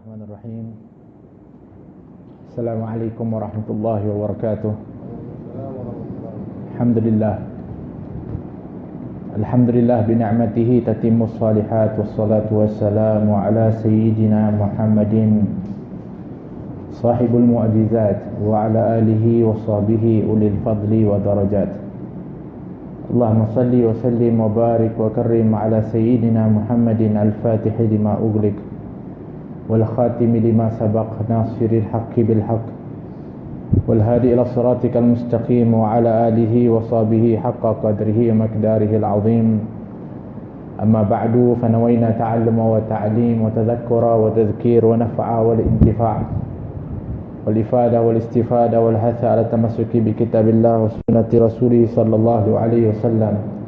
Bismillahirrahmanirrahim. Assalamualaikum warahmatullahi wabarakatuh. Alhamdulillah bini'matihi tatimmus salihat, wassalatu wassalamu ala sayyidina Muhammadin sahibul mu'jizat wa ala alihi wa sahbihi ulil fadli wa darajat. Allahumma salli wa sallim wa barik wa karrim ala sayyidina Muhammadin al-fatihi lima ughliq wal khatimi lima sabaq nasiril haqqi bil haqq wal hadi ila siratikal mustaqim wa ala alihi wa sahbihi haqqa qadrihi wa miqdarihi al-azim. Amma ba'du, fa nawayna ta'alluma wa ta'lim wa tadhakkura wa tadhkir wa naf'a wal intifa' wal ifada wal istifada wal hatha ala tamassuki bi kitabillah wa sunnati rasulih sallallahu alaihi wasallam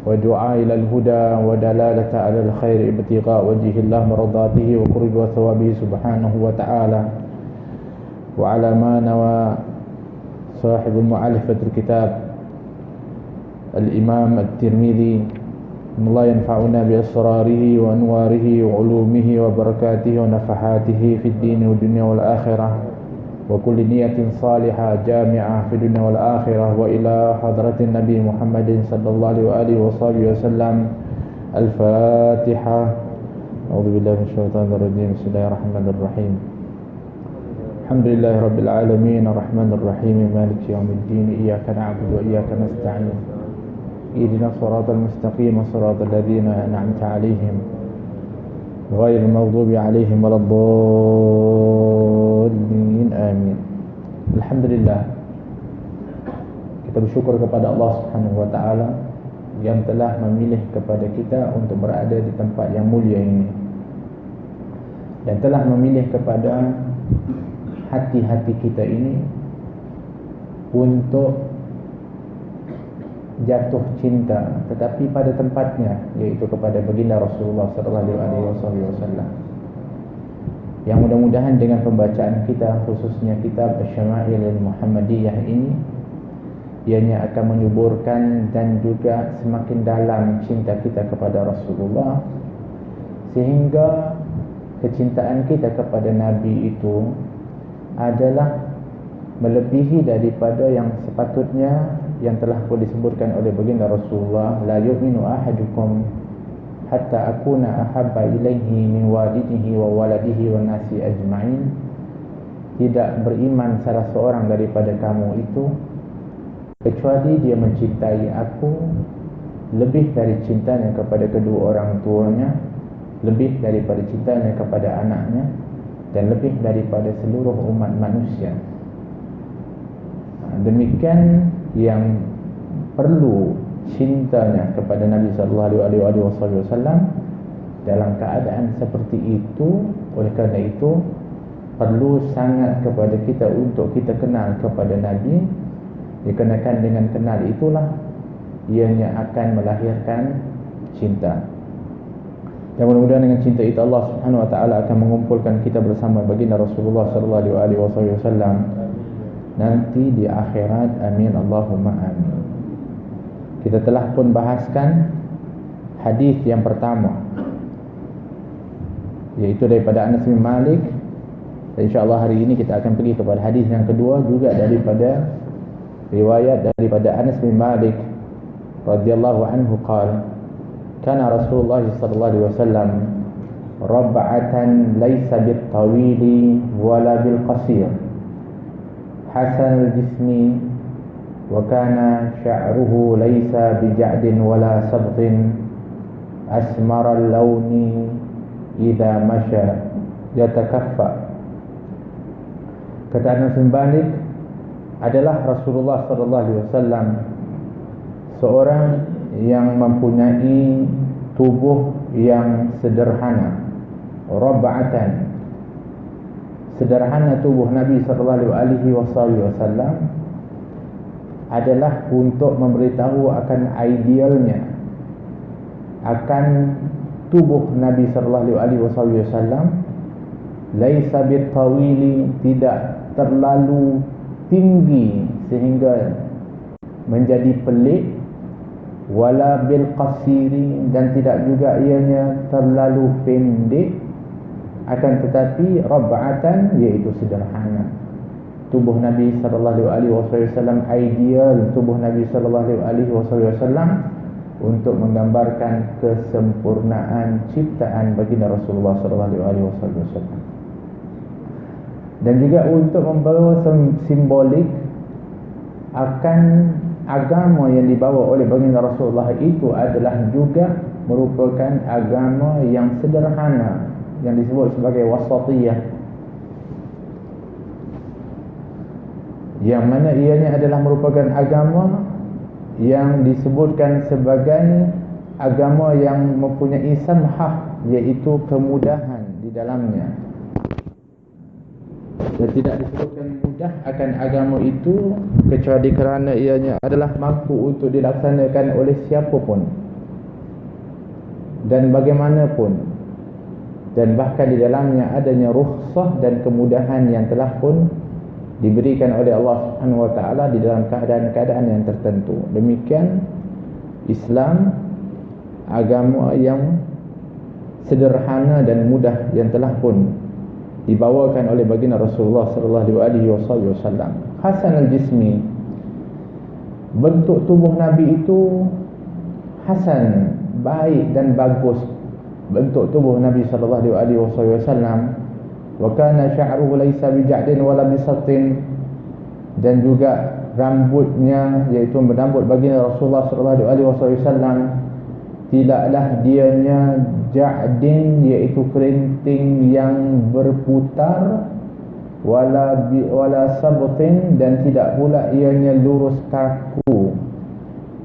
wa du'a ila al-huda wa dalalata ala al-khair ibtigha wajhillah maradatihi wa qurbi wa thawabihi subhanahu wa ta'ala wa ala ma nawa sahib al-mu'allifat al-kitab al-imam at-Tirmidhi. Allah yanfa'una bi asrarihi wa anwarihi wa ulumihi wa barakatihi wa nafahatihi fid din wa dunya wal akhirah wa kulli niyatin salihah jami'ah fi dunya wal akhirah wa ila hadratin nabi Muhammadin sallallahu alaihi wa sahbihi wasallam. Al-Fatiha. A'udzu billahi minasyaitonir rajim. Bismillahirrahmanirrahim. Alhamdulillahi rabbil alamin arrahmanir rahim maliki yaumiddin iyyaka na'budu wa iyyaka nasta'in ihdinas siratal mustaqim siratal ladzina an'amta 'alaihim ghairil maghdubi 'alaihim waladdallin. Amin. Alhamdulillah, kita bersyukur kepada Allah Subhanahu wa taala yang telah memilih kepada kita untuk berada di tempat yang mulia ini dan telah memilih kepada hati-hati kita ini untuk jatuh cinta, tetapi pada tempatnya, yaitu kepada baginda Rasulullah sallallahu alaihi wasallam. Yang mudah-mudahan dengan pembacaan kita, khususnya kitab Asy-Syama'il Al-Muhammadiyah ini, ianya akan menyuburkan dan juga semakin dalam cinta kita kepada Rasulullah, sehingga kecintaan kita kepada Nabi itu adalah melebihi daripada yang sepatutnya, yang telah pun disebutkan oleh baginda Rasulullah, la yu'minu ahadukum hatta akuna ahabba ilaihi min walidihi wa waladihi wa nasi ajma'in. Tidak beriman salah seorang daripada kamu itu kecuali dia mencintai aku lebih dari cintanya kepada kedua orang tuanya, lebih daripada cintanya kepada anaknya, dan lebih daripada seluruh umat manusia. Demikian yang perlu cintanya kepada Nabi sallallahu alaihi wasallam. Dalam keadaan seperti itu, oleh kerana itu perlu sangat kepada kita untuk kita kenal kepada Nabi, dikarenakan dengan kenal itulah ianya akan melahirkan cinta. Dan mudah-mudahan dengan cinta itu Allah Subhanahu wa taala akan mengumpulkan kita bersama baginda Rasulullah sallallahu alaihi wasallam nanti di akhirat. Amin Allahumma amin. Kita telah pun bahaskan hadis yang pertama, yaitu daripada Anas bin Malik, dan insya-Allah hari ini kita akan pergi kepada hadis yang kedua, juga daripada riwayat daripada Anas bin Malik radhiyallahu anhu qala kana Rasulullah sallallahu alaihi wasallam rabba'atan laysa bit-tawili wala bil-qasir hasan al-jismi wa kana sya'ruhu laysa bija'din wala sabtin asmar al-lawni idza masya yatakaffa. Kata Anas bin Malik, adalah Rasulullah sallallahu alaihi wasallam seorang yang mempunyai tubuh yang sederhana. Rabba'atan, sederhana tubuh Nabi sallallahu alaihi wasallam adalah untuk memberitahu akan idealnya, akan tubuh Nabi sallallahu alaihi wasallam. Laisa bitawili, tidak terlalu tinggi sehingga menjadi pelik, wala bil qasiri, dan tidak juga ianya terlalu pendek akan tetapi rab'atan, iaitu sederhana. Tubuh Nabi sallallahu alaihi wasallam, ideal tubuh Nabi sallallahu alaihi wasallam untuk menggambarkan kesempurnaan ciptaan baginda Rasulullah sallallahu alaihi wasallam, dan juga untuk membawa simbolik akan agama yang dibawa oleh baginda Rasulullah itu adalah juga merupakan agama yang sederhana, yang disebut sebagai wasatiyah, yang mana ianya adalah merupakan agama yang disebutkan sebagai agama yang mempunyai samhah, iaitu kemudahan di dalamnya. Dan tidak disebutkan mudah akan agama itu kecuali kerana ianya adalah mampu untuk dilaksanakan oleh siapapun dan bagaimanapun, dan bahkan di dalamnya adanya rukhsah dan kemudahan yang telah pun diberikan oleh Allah Subhanahu wa taala di dalam keadaan-keadaan yang tertentu. Demikian Islam, agama yang sederhana dan mudah yang telah pun dibawakan oleh baginda Rasulullah sallallahu alaihi wasallam. Hasan al-jismi, bentuk tubuh Nabi itu hasan, baik dan bagus bentuk tubuh Nabi sallallahu alaihi wasallam. Wa kana sya'ruhu laysa bija'din wala bisatin, dan juga rambutnya, iaitu rambut baginda Rasulullah sallallahu alaihi wasallam, tidaklah dianya ja'din, iaitu kerinting yang berputar, wala sabtin, dan tidak pula ianya lurus kaku.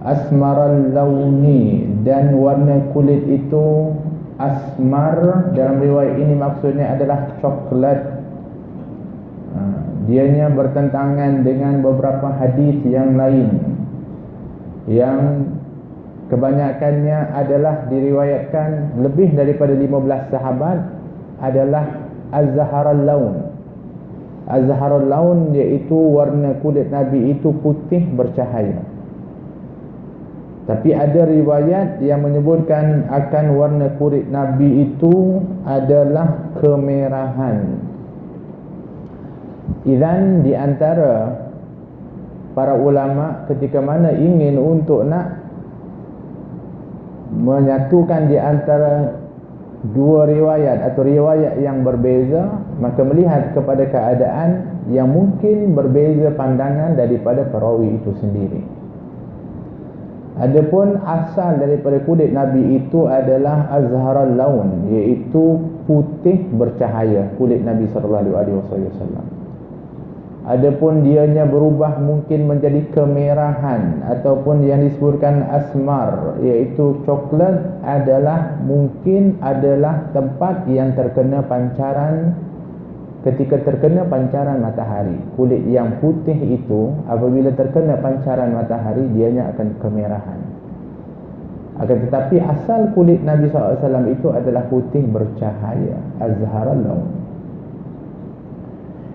Asmaral launi, dan warna kulit itu asmar, dalam riwayat ini maksudnya adalah coklat. Dianya bertentangan dengan beberapa hadis yang lain yang kebanyakannya adalah diriwayatkan lebih daripada 15 sahabat adalah az-zaharal laun. Az-zaharal laun iaitu warna kulit Nabi itu putih bercahaya. Tapi ada riwayat yang menyebutkan akan warna kulit Nabi itu adalah kemerahan. Idzan di antara para ulama ketika mana ingin untuk nak menyatukan di antara dua riwayat atau riwayat yang berbeza, maka melihat kepada keadaan yang mungkin berbeza pandangan daripada perawi itu sendiri. Adapun asal daripada kulit Nabi itu adalah azharal laun, iaitu putih bercahaya kulit Nabi sallallahu alaihi wasallam. Adapun dianya berubah mungkin menjadi kemerahan ataupun yang disebutkan asmar, iaitu coklat, adalah mungkin adalah tempat yang terkena pancaran. Ketika terkena pancaran matahari, kulit yang putih itu apabila terkena pancaran matahari, dianya akan kemerahan. Akan tetapi asal kulit Nabi SAW itu adalah putih bercahaya, azharal laun.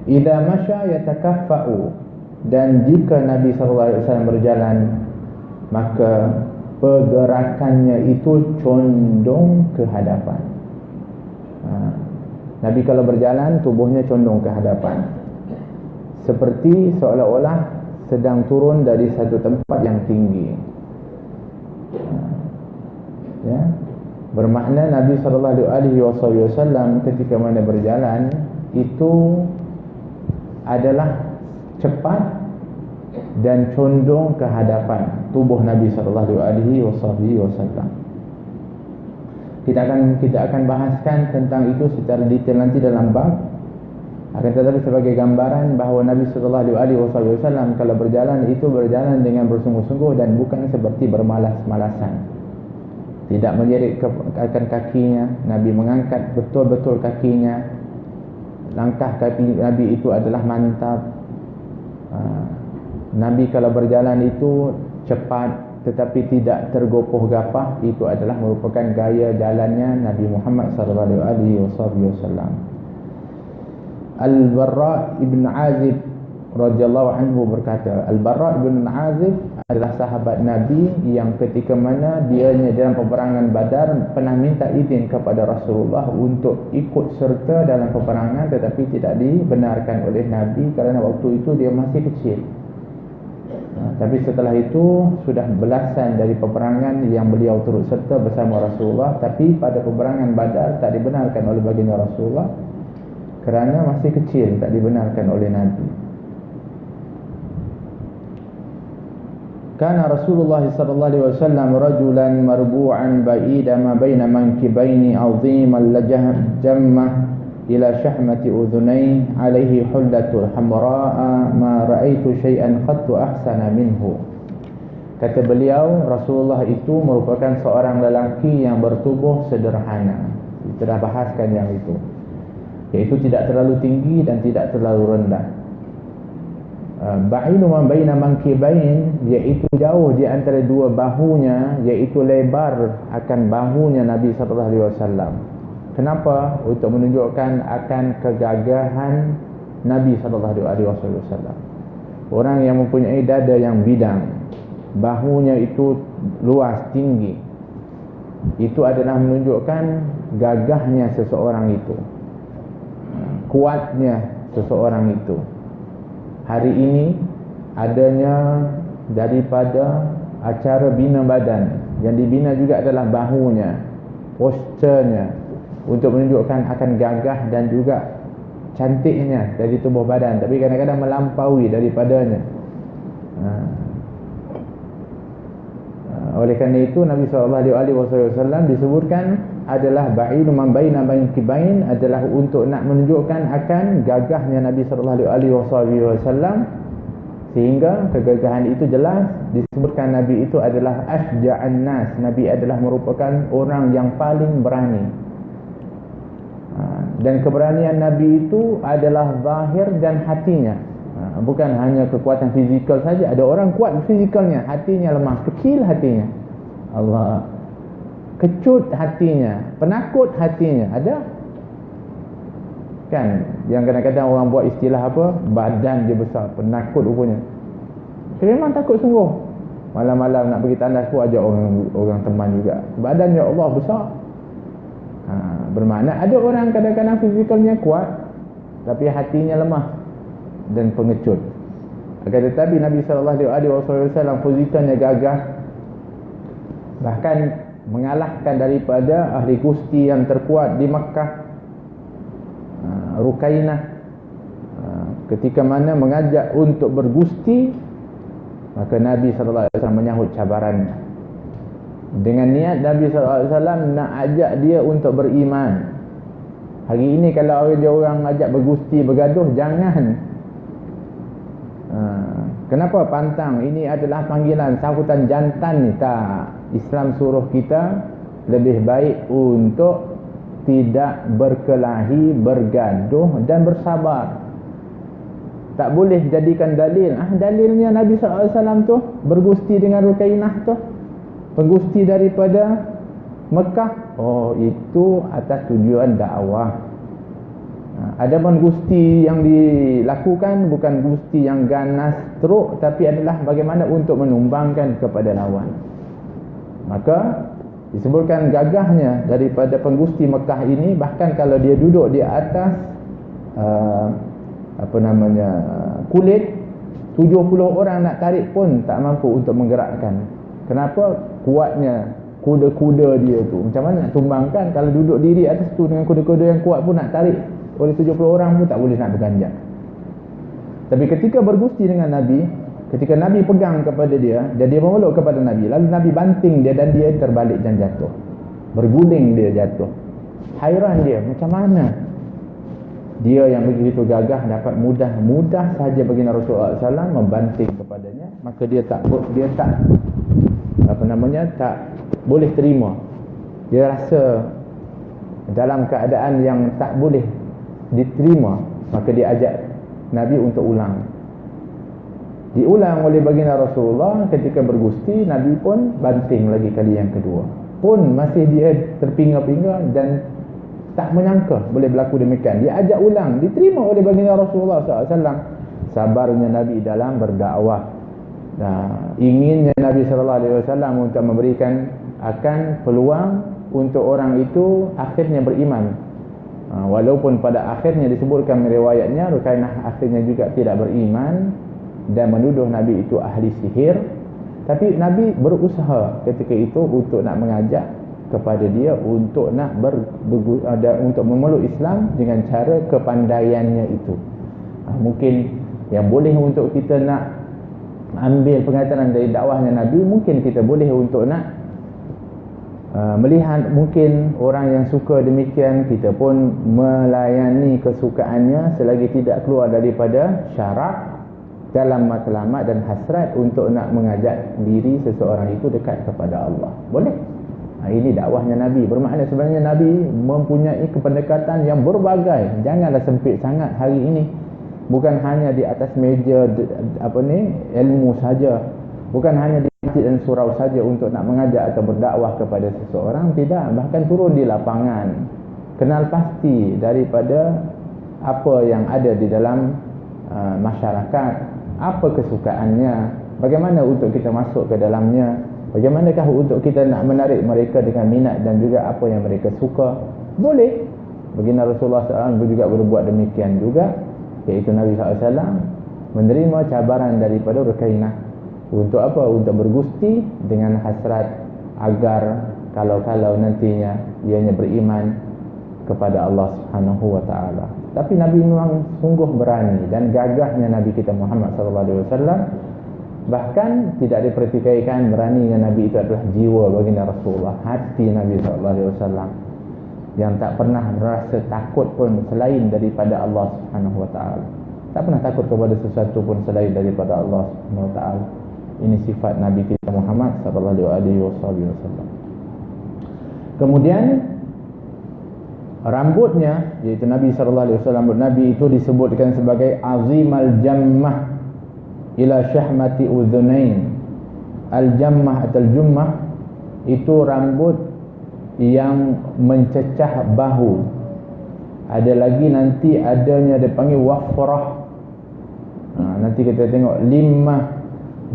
Idza masya yatakaffa'u, dan jika Nabi SAW berjalan, maka pergerakannya itu condong ke hadapan. Nabi kalau berjalan, tubuhnya condong ke hadapan, seperti seolah-olah sedang turun dari satu tempat yang tinggi. Ya, bermakna Nabi SAW ketika mana berjalan itu adalah cepat dan condong ke hadapan tubuh Nabi SAW. Kita akan bahaskan tentang itu secara detail nanti dalam bab. Akan tetapi sebagai gambaran bahawa Nabi SAW kalau berjalan itu berjalan dengan bersungguh-sungguh dan bukan seperti bermalas-malasan. Tidak menjerit akan kakinya. Nabi mengangkat betul-betul kakinya. Langkah kaki Nabi itu adalah mantap. Nabi kalau berjalan itu cepat tetapi tidak tergopoh gapah. Itu adalah merupakan gaya jalannya Nabi Muhammad SAW. Al-Barra ibn Azib radhiyallahu anhu berkata, Al-Bara' bin Azib adalah sahabat Nabi yang ketika mana dianya dalam peperangan Badar pernah minta izin kepada Rasulullah untuk ikut serta dalam peperangan, tetapi tidak dibenarkan oleh Nabi kerana waktu itu dia masih kecil. Tapi setelah itu sudah belasan dari peperangan yang beliau turut serta bersama Rasulullah, tapi pada peperangan Badar tak dibenarkan oleh baginda Rasulullah kerana masih kecil, tak dibenarkan oleh Nabi. Kana Rasulullah sallallahu alaihi wasallam rajulan marbu'an ba'ida ma baina mankibaini 'aziman jammah ila syahmati udhunai alaihi hullatul hamra'a ma ra'aitu syai'an qattu ahsana minhu. Kata beliau, Rasulullah itu merupakan seorang lelaki yang bertubuh sederhana. Kita dah bahaskan yang itu, iaitu tidak terlalu tinggi dan tidak terlalu rendah. Ba'inu ma baina mankibain, iaitu jauh di antara dua bahunya, iaitu lebar akan bahunya Nabi sallallahu alaihi wasallam. Kenapa? Untuk menunjukkan akan kegagahan Nabi sallallahu alaihi wasallam. Orang yang mempunyai dada yang bidang, bahunya itu luas, tinggi, itu adalah menunjukkan gagahnya seseorang itu, kuatnya seseorang itu. Hari ini adanya daripada acara bina badan, yang dibina juga adalah bahunya, posturnya, untuk menunjukkan akan gagah dan juga cantiknya dari tubuh badan, tapi kadang-kadang melampaui daripadanya. Oleh kerana itu Nabi SAW disebutkan adalah ba'inu man baina mankibain, adalah untuk nak menunjukkan akan gagahnya Nabi SAW, sehingga kegagahan itu jelas. Disebutkan Nabi itu adalah asja'an nas, Nabi adalah merupakan orang yang paling berani. Dan keberanian Nabi itu adalah zahir dan hatinya, bukan hanya kekuatan fizikal saja. Ada orang kuat fizikalnya, hatinya lemah, kecil hatinya, Allah, kecut hatinya, penakut hatinya. Ada kan yang kadang-kadang orang buat istilah apa, badan dia besar, penakut rupanya. Dia memang takut sungguh. Malam-malam nak pergi tandas pun ajak orang teman juga, badannya Allah besar. Bermakna ada orang kadang-kadang fizikalnya kuat tapi hatinya lemah dan pengecut. Akan tetapi Nabi SAW fizikalnya gagah, bahkan mengalahkan daripada ahli kusti yang terkuat di Makkah, Rukainah, ketika mana mengajak untuk bergusti, maka Nabi SAW menyahut cabarannya dengan niat Nabi SAW nak ajak dia untuk beriman. Hari ini kalau ada orang ajak bergusti, bergaduh, jangan. Kenapa pantang? Ini adalah panggilan sambutan jantan ni. Tak, Islam suruh kita lebih baik untuk tidak berkelahi, bergaduh dan bersabar. Tak boleh jadikan dalil. Dalilnya Nabi SAW tu bergusti dengan Rukainah tu, penggusti daripada Mekah. Oh, itu atas tujuan dakwah. Adapun gusti yang dilakukan bukan gusti yang ganas teruk, tapi adalah bagaimana untuk menumbangkan kepada lawan. Maka disebutkan gagahnya daripada penggusti Mekah ini, bahkan kalau dia duduk di atas kulit, 70 orang nak tarik pun tak mampu untuk menggerakkan. Kenapa? Kuatnya kuda-kuda dia tu. Macam mana nak tumbangkan? Kalau duduk diri atas tu dengan kuda-kuda yang kuat pun nak tarik oleh 70 orang pun tak boleh nak berganjak. Tapi ketika bergusti dengan Nabi, ketika Nabi pegang kepada dia dan dia memeluk kepada Nabi, lalu Nabi banting dia dan dia terbalik dan jatuh, berguling dia jatuh. Hairan dia, macam mana dia yang begitu gagah dapat mudah saja baginda Rasulullah SAW membanting kepadanya. Maka dia tak boleh terima. Dia rasa dalam keadaan yang tak boleh diterima, maka dia ajak Nabi untuk ulang. Diulang oleh baginda Rasulullah ketika bergusti. Nabi pun banting lagi kali yang kedua, pun masih dia terpinga-pinga dan tak menyangka boleh berlaku demikian. Dia ajak ulang, diterima oleh baginda Rasulullah SAW, sabarnya Nabi dalam berdakwah. Inginnya Nabi SAW untuk memberikan akan peluang untuk orang itu akhirnya beriman. Walaupun pada akhirnya disebutkan riwayatnya Rukainah akhirnya juga tidak beriman dan menuduh Nabi itu ahli sihir, tapi Nabi berusaha ketika itu untuk nak mengajak kepada dia untuk nak untuk memeluk Islam dengan cara kepandaiannya itu. Mungkin yang boleh untuk kita nak ambil pengajaran dari dakwahnya Nabi, mungkin kita boleh untuk nak melihat mungkin orang yang suka demikian, kita pun melayani kesukaannya selagi tidak keluar daripada syarak dalam matlamat dan hasrat untuk nak mengajak diri seseorang itu dekat kepada Allah. Boleh. Ini dakwahnya Nabi. Bermakna sebenarnya Nabi mempunyai kependekatan yang berbagai. Janganlah sempit sangat hari ini. Bukan hanya di atas meja ilmu saja. Bukan hanya di masjid dan surau saja untuk nak mengajak atau berdakwah kepada seseorang. Tidak. Bahkan turun di lapangan. Kenal pasti daripada apa yang ada di dalam masyarakat. Apa kesukaannya. Bagaimana untuk kita masuk ke dalamnya. Bagaimanakah untuk kita nak menarik mereka dengan minat dan juga apa yang mereka suka. Boleh. Baginda Rasulullah SAW juga berbuat demikian juga. Iaitu Nabi SAW menerima cabaran daripada Rukainah. Untuk apa? Untuk bergusti dengan hasrat agar kalau-kalau nantinya ianya beriman kepada Allah Subhanahu wa taala. Tapi Nabi memang sungguh berani dan gagahnya Nabi kita Muhammad sallallahu alaihi wasallam. Bahkan tidak dipertikaikan beraninya Nabi itu adalah jiwa baginda Rasulullah, hati Nabi sallallahu alaihi wasallam yang tak pernah merasa takut pun selain daripada Allah Subhanahu wa taala. Tak pernah takut kepada sesuatu pun selain daripada Allah Subhanahu wa taala. Ini sifat Nabi kita Muhammad sallallahu alaihi wasallam. Kemudian rambutnya, iaitu Nabi sallallahu alaihi wasallam, Nabi itu disebutkan sebagai azimal jammah ila syahmati udhunain. Al-jammah atau al-jummah itu rambut yang mencecah bahu. Ada lagi nanti adanya dipanggil wafrah. Nanti kita tengok limah.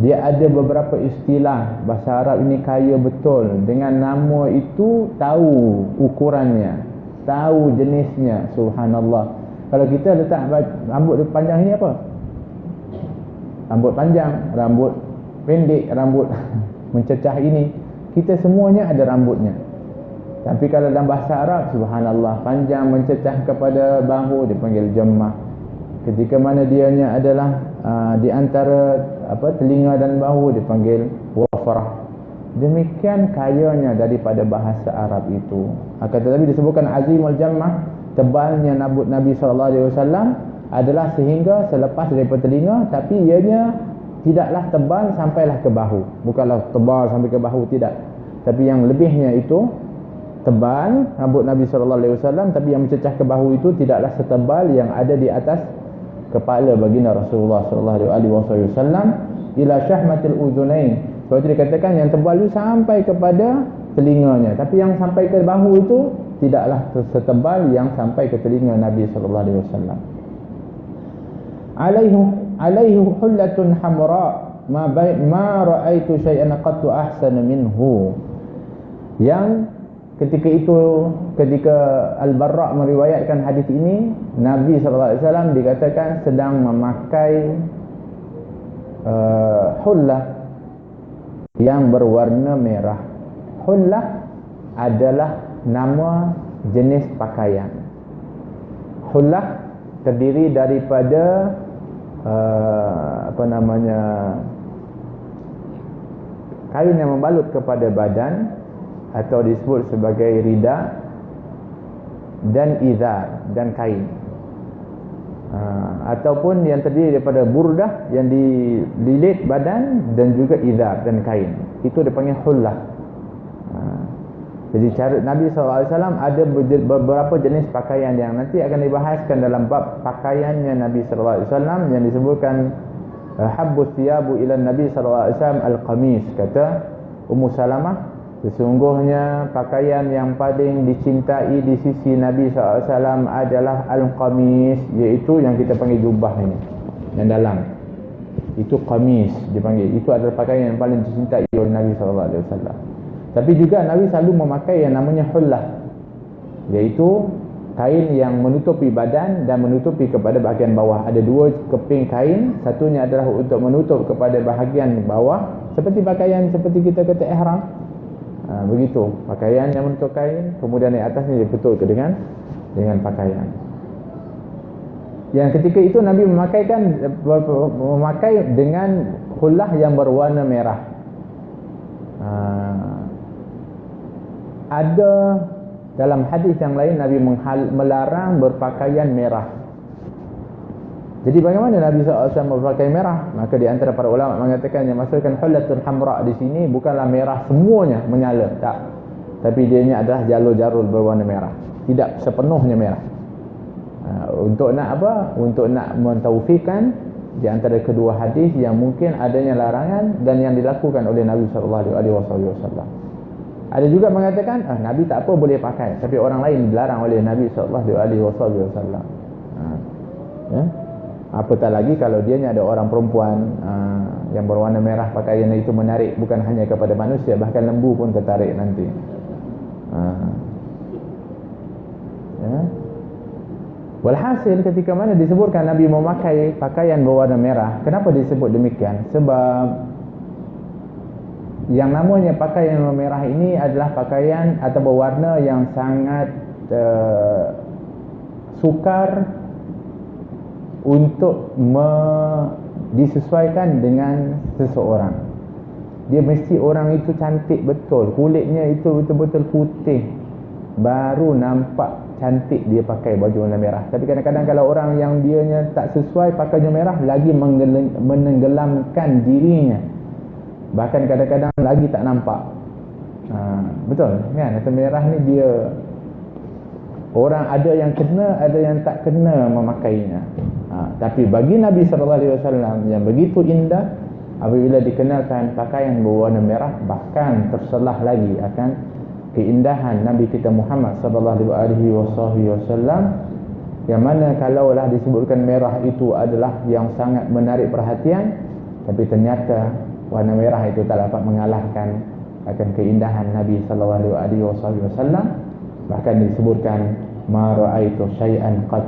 Dia ada beberapa istilah. Bahasa Arab ini kaya betul. Dengan nama itu tahu ukurannya, tahu jenisnya. Subhanallah. Kalau kita letak rambut panjang ini apa? Rambut panjang, rambut pendek, rambut mencecah ini, kita semuanya ada rambutnya. Tapi kalau dalam bahasa Arab, subhanallah, panjang mencecah kepada bahu dipanggil jammah. Ketika mana dianya adalah di antara telinga dan bahu dipanggil wafrah. Demikian kayanya daripada bahasa Arab itu. Akan tetapi disebutkan azimul jammah, tebalnya rambut Nabi sallallahu alaihi wasallam adalah sehingga selepas daripada telinga, tapi ianya tidaklah tebal sampailah ke bahu. Bukanlah tebal sampai ke bahu, tidak. Tapi yang lebihnya itu tebal rambut Nabi sallallahu alaihi wasallam, tapi yang mencecah ke bahu itu tidaklah setebal yang ada di atas kepala baginda Rasulullah sallallahu alaihi wasallam ila syahmatil udhunain. Sebab itu dikatakan yang tebal itu sampai kepada telinganya, tapi yang sampai ke bahu itu tidaklah setebal yang sampai ke telinga Nabi sallallahu alaihi wasallam. Alaihi hullatun hamra ma ra'aitu syai'an qattu ahsana minhu. Yang ketika Al-Barra' meriwayatkan hadis ini, Nabi SAW dikatakan sedang memakai hullah yang berwarna merah. Hullah adalah nama jenis pakaian. Hullah terdiri daripada kain yang membalut kepada badan atau disebut sebagai rida dan izar dan kain, ataupun yang terdiri daripada burdah yang dililit badan dan juga izar dan kain. Itu dipanggil hullah. Jadi cara Nabi SAW ada beberapa jenis pakaian yang nanti akan dibahaskan dalam bab pakaiannya Nabi SAW yang disebutkan habbus thiyabu ila Nabi SAW al-qamis. Kata Ummu Salamah, sesungguhnya pakaian yang paling dicintai di sisi Nabi SAW adalah al-qamis, iaitu yang kita panggil jubah ini. yang dalam. Itu qamis dipanggil. Itu adalah pakaian yang paling dicintai oleh Nabi SAW. Tapi juga Nabi selalu memakai yang namanya hullah, iaitu kain yang menutupi badan dan menutupi kepada bahagian bawah. Ada dua keping kain, satunya adalah untuk menutup kepada bahagian bawah, seperti pakaian seperti kita kata ihram. Begitu, pakaian yang menutup kain, kemudian di atasnya dibetul dengan pakaian. Yang ketika itu Nabi memakai dengan hullah yang berwarna merah. Ada dalam hadis yang lain Nabi melarang berpakaian merah. Jadi bagaimana Nabi SAW berpakaian merah? Maka di antara para ulama mengatakan yang maksudkan hullatul hamra di sini bukanlah merah semuanya menyala, tak. Tapi dianya adalah jalur-jalur berwarna merah, tidak sepenuhnya merah. Untuk nak apa? Untuk nak mentaufikan di antara kedua hadis yang mungkin adanya larangan dan yang dilakukan oleh Nabi SAW. Ada juga mengatakan Nabi tak apa boleh pakai, tapi orang lain dilarang oleh Nabi SAW. Ya? Apatah lagi kalau dianya ada orang perempuan yang berwarna merah, pakaian itu menarik bukan hanya kepada manusia, bahkan lembu pun tertarik nanti. Ya? Walhasil ketika mana disebutkan Nabi memakai pakaian berwarna merah, kenapa disebut demikian? Sebab yang namanya pakaian berwarna merah ini adalah pakaian atau berwarna yang sangat sukar untuk disesuaikan dengan seseorang. Dia mesti orang itu cantik betul, kulitnya itu betul-betul putih, baru nampak cantik dia pakai baju warna merah. Tapi kadang-kadang kalau orang yang dianya tak sesuai pakai baju merah, lagi menenggelamkan dirinya, bahkan kadang-kadang lagi tak nampak. Betul kan? Warna merah ni dia, orang ada yang kena, ada yang tak kena memakainya. Tapi bagi Nabi SAW yang begitu indah, apabila dikenalkan pakaian berwarna merah, bahkan terselah lagi akan keindahan Nabi kita Muhammad SAW, yang mana kalaulah disebutkan merah itu adalah yang sangat menarik perhatian, tapi ternyata warna merah itu tak dapat mengalahkan akan keindahan Nabi SAW. Bahkan disebutkan ma ra'aitu syai'an qad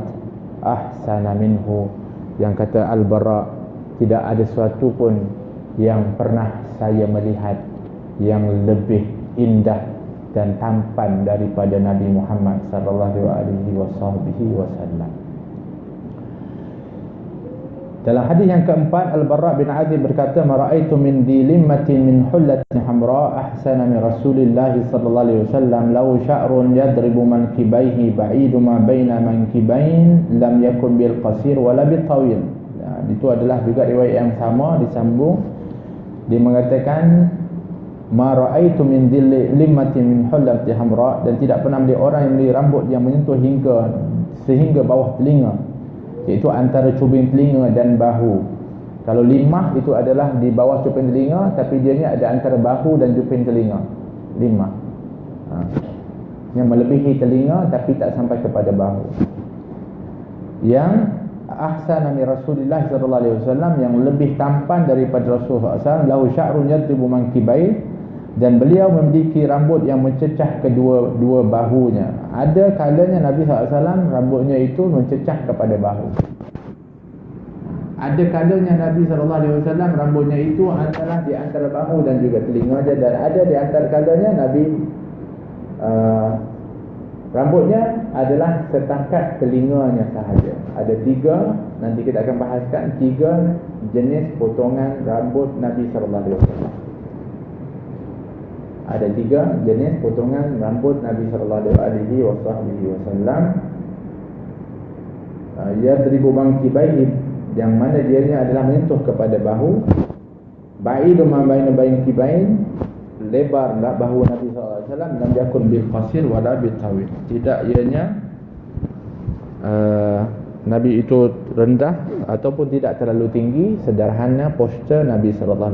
ahsana minhu, yang kata Al-Bara, tidak ada sesuatu pun yang pernah saya melihat yang lebih indah dan tampan daripada Nabi Muhammad SAW. Dalam hadis yang keempat, Al-Bara bin Azib berkata, "Mara'aitu min dilimmatin min hullatin hamra ahsana min Rasulillah sallallahu alaihi wasallam, law sya'run yadribu mankibaihi ba'idu ma baina mankibain lam yakun bil qasir wala bil tawil." Itu adalah juga riwayat yang sama disambung. Dia mengatakan, "Ma ra'aitu min dilimmatin min hullatin hamra," dan tidak pernah melihat orang yang memiliki rambut yang menyentuh sehingga bawah telinga, iaitu antara cubing telinga dan bahu. Kalau limah itu adalah di bawah cubing telinga, tapi dia ni ada antara bahu dan cubing telinga. Limah yang melebihi telinga tapi tak sampai kepada bahu. Yang ahsan min Rasulullah sallallahu alaihi wasallam, yang lebih tampan daripada Rasulullah SAW, lahu sya'run yadribu mankibai, dan beliau memiliki rambut yang mencecah kedua bahunya. Ada kalanya Nabi SAW rambutnya itu mencecah kepada bahu. Ada kalanya Nabi SAW rambutnya itu antara di antara bahu dan juga telinga saja, dan ada di antara kalanya Nabi rambutnya adalah setakat telinganya sahaja. Ada tiga, nanti kita akan bahaskan tiga jenis potongan rambut Nabi SAW. Ada tiga jenis potongan rambut Nabi SAW. Yadribu mankibaihi, yang mana dianya adalah menyentuh kepada bahu. Ba'idu ma baina mankibain, lebarlah bahu Nabi SAW. Lam yakun bil qasir wala bil tawil, tidak ianya Nabi itu rendah ataupun tidak terlalu tinggi, sederhana postur Nabi SAW.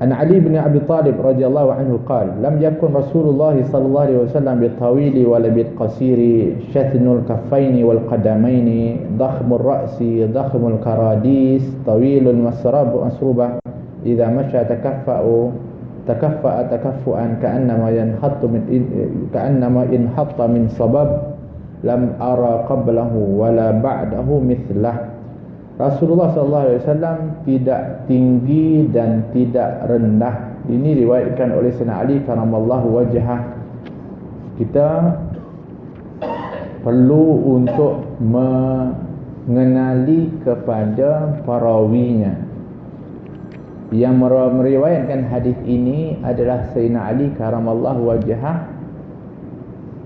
An Ali bin Abi Talib radhiyallahu anhu qala lam yakun Rasulullah sallallahu alaihi wasallam bitawili wala bitqasiri shathnul kaffaini wal qadamaini dakhmur ra'si dakhmul karadis tawilul masrubah idza masya takaffa'a takaffuan ka'annama inhatta min sabab lam ara qablahu wala ba'dahu mithlah. Rasulullah SAW tidak tinggi dan tidak rendah. Ini diriwayatkan oleh Sayyidina Ali karamallahu wajhah. Kita perlu untuk mengenali kepada perawinya. Yang meriwayatkan hadis ini adalah Sayyidina Ali karamallahu wajhah,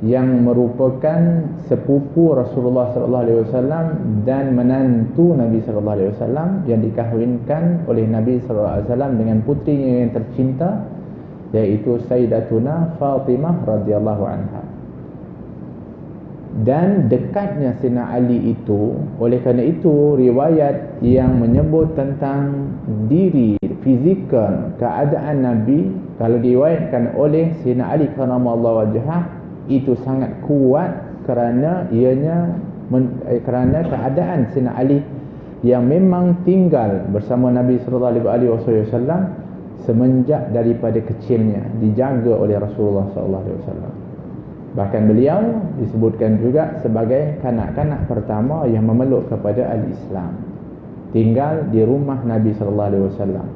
yang merupakan sepupu Rasulullah SAW dan menantu Nabi SAW yang dikahwinkan oleh Nabi SAW dengan putrinya yang tercinta, iaitu Sayyidatuna Fatimah radhiyallahu anha. Dan dekatnya Sayyidina Ali itu, oleh kerana itu riwayat yang menyebut tentang diri fizikal keadaan Nabi, kalau diriwayatkan oleh Sayyidina Ali karamallahu wajhah, itu sangat kuat kerana kerana keadaan Sayyidina Ali yang memang tinggal bersama Nabi sallallahu alaihi wasallam semenjak daripada kecilnya, dijaga oleh Rasulullah sallallahu alaihi wasallam. Bahkan beliau disebutkan juga sebagai kanak-kanak pertama yang memeluk kepada al-Islam, tinggal di rumah Nabi sallallahu alaihi wasallam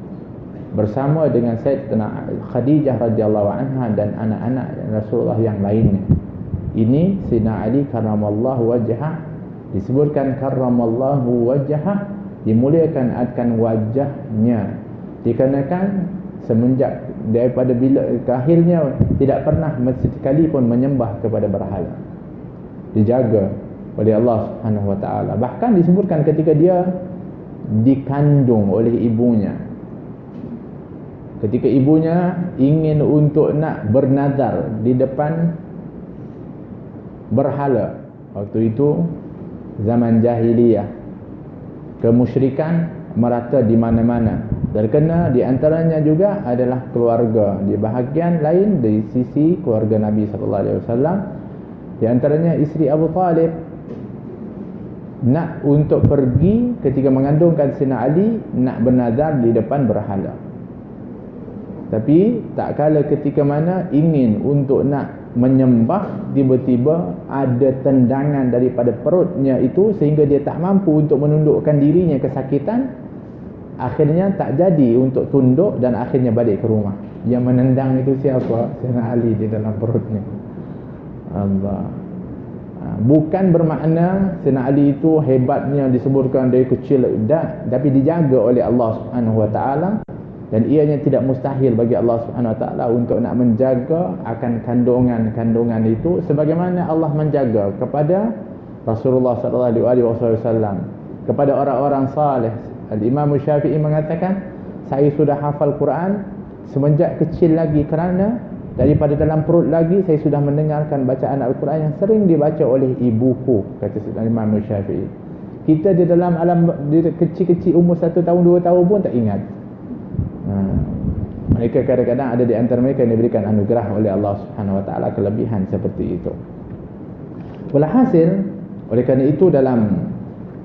bersama dengan Sayyidatina Khadijah radhiyallahu anha dan anak-anak Rasulullah yang lainnya. Ini Sayyidina Ali karamallahu wajhah, disebutkan karamallahu wajhah, dimuliakan akan wajahnya, dikarenakan semenjak daripada bila ke akhirnya tidak pernah sekali pun menyembah kepada berhala, dijaga oleh Allah Subhanahu wa taala. Bahkan disebutkan ketika dia dikandung oleh ibunya, ketika ibunya ingin untuk nak bernazar di depan berhala, waktu itu zaman jahiliyah, kemusyrikan merata di mana-mana. Terkena di antaranya juga adalah keluarga, di bahagian lain dari sisi keluarga Nabi sallallahu alaihi wasallam, di antaranya isteri Abu Talib nak untuk pergi ketika mengandungkan Sayyidina Ali, nak bernazar di depan berhala. Tapi tak kala ketika mana ingin untuk nak menyembah, tiba-tiba ada tendangan daripada perutnya itu sehingga dia tak mampu untuk menundukkan dirinya, kesakitan. Akhirnya tak jadi untuk tunduk dan akhirnya balik ke rumah. Yang menendang itu siapa? Sayyidina Ali di dalam perutnya. Allah. Bukan bermakna Sayyidina Ali itu hebatnya disebutkan dari kecil, tapi dijaga oleh Allah Subhanahu wa taala. Dan ianya tidak mustahil bagi Allah Subhanahu wa taala untuk nak menjaga akan kandungan-kandungan itu sebagaimana Allah menjaga kepada Rasulullah sallallahu alaihi wasallam, kepada orang-orang saleh. Al-Imam Syafi'i mengatakan, saya sudah hafal Quran semenjak kecil lagi kerana daripada dalam perut lagi saya sudah mendengarkan bacaan Al-Quran yang sering dibaca oleh ibuku, kata Imam Syafi'i. Kita di dalam alam kecil-kecil umur 1 tahun 2 tahun pun tak ingat. Mereka kadang-kadang ada di antara mereka yang diberikan anugerah oleh Allah Subhanahu wa taala kelebihan seperti itu. Walhasil, oleh kerana itu dalam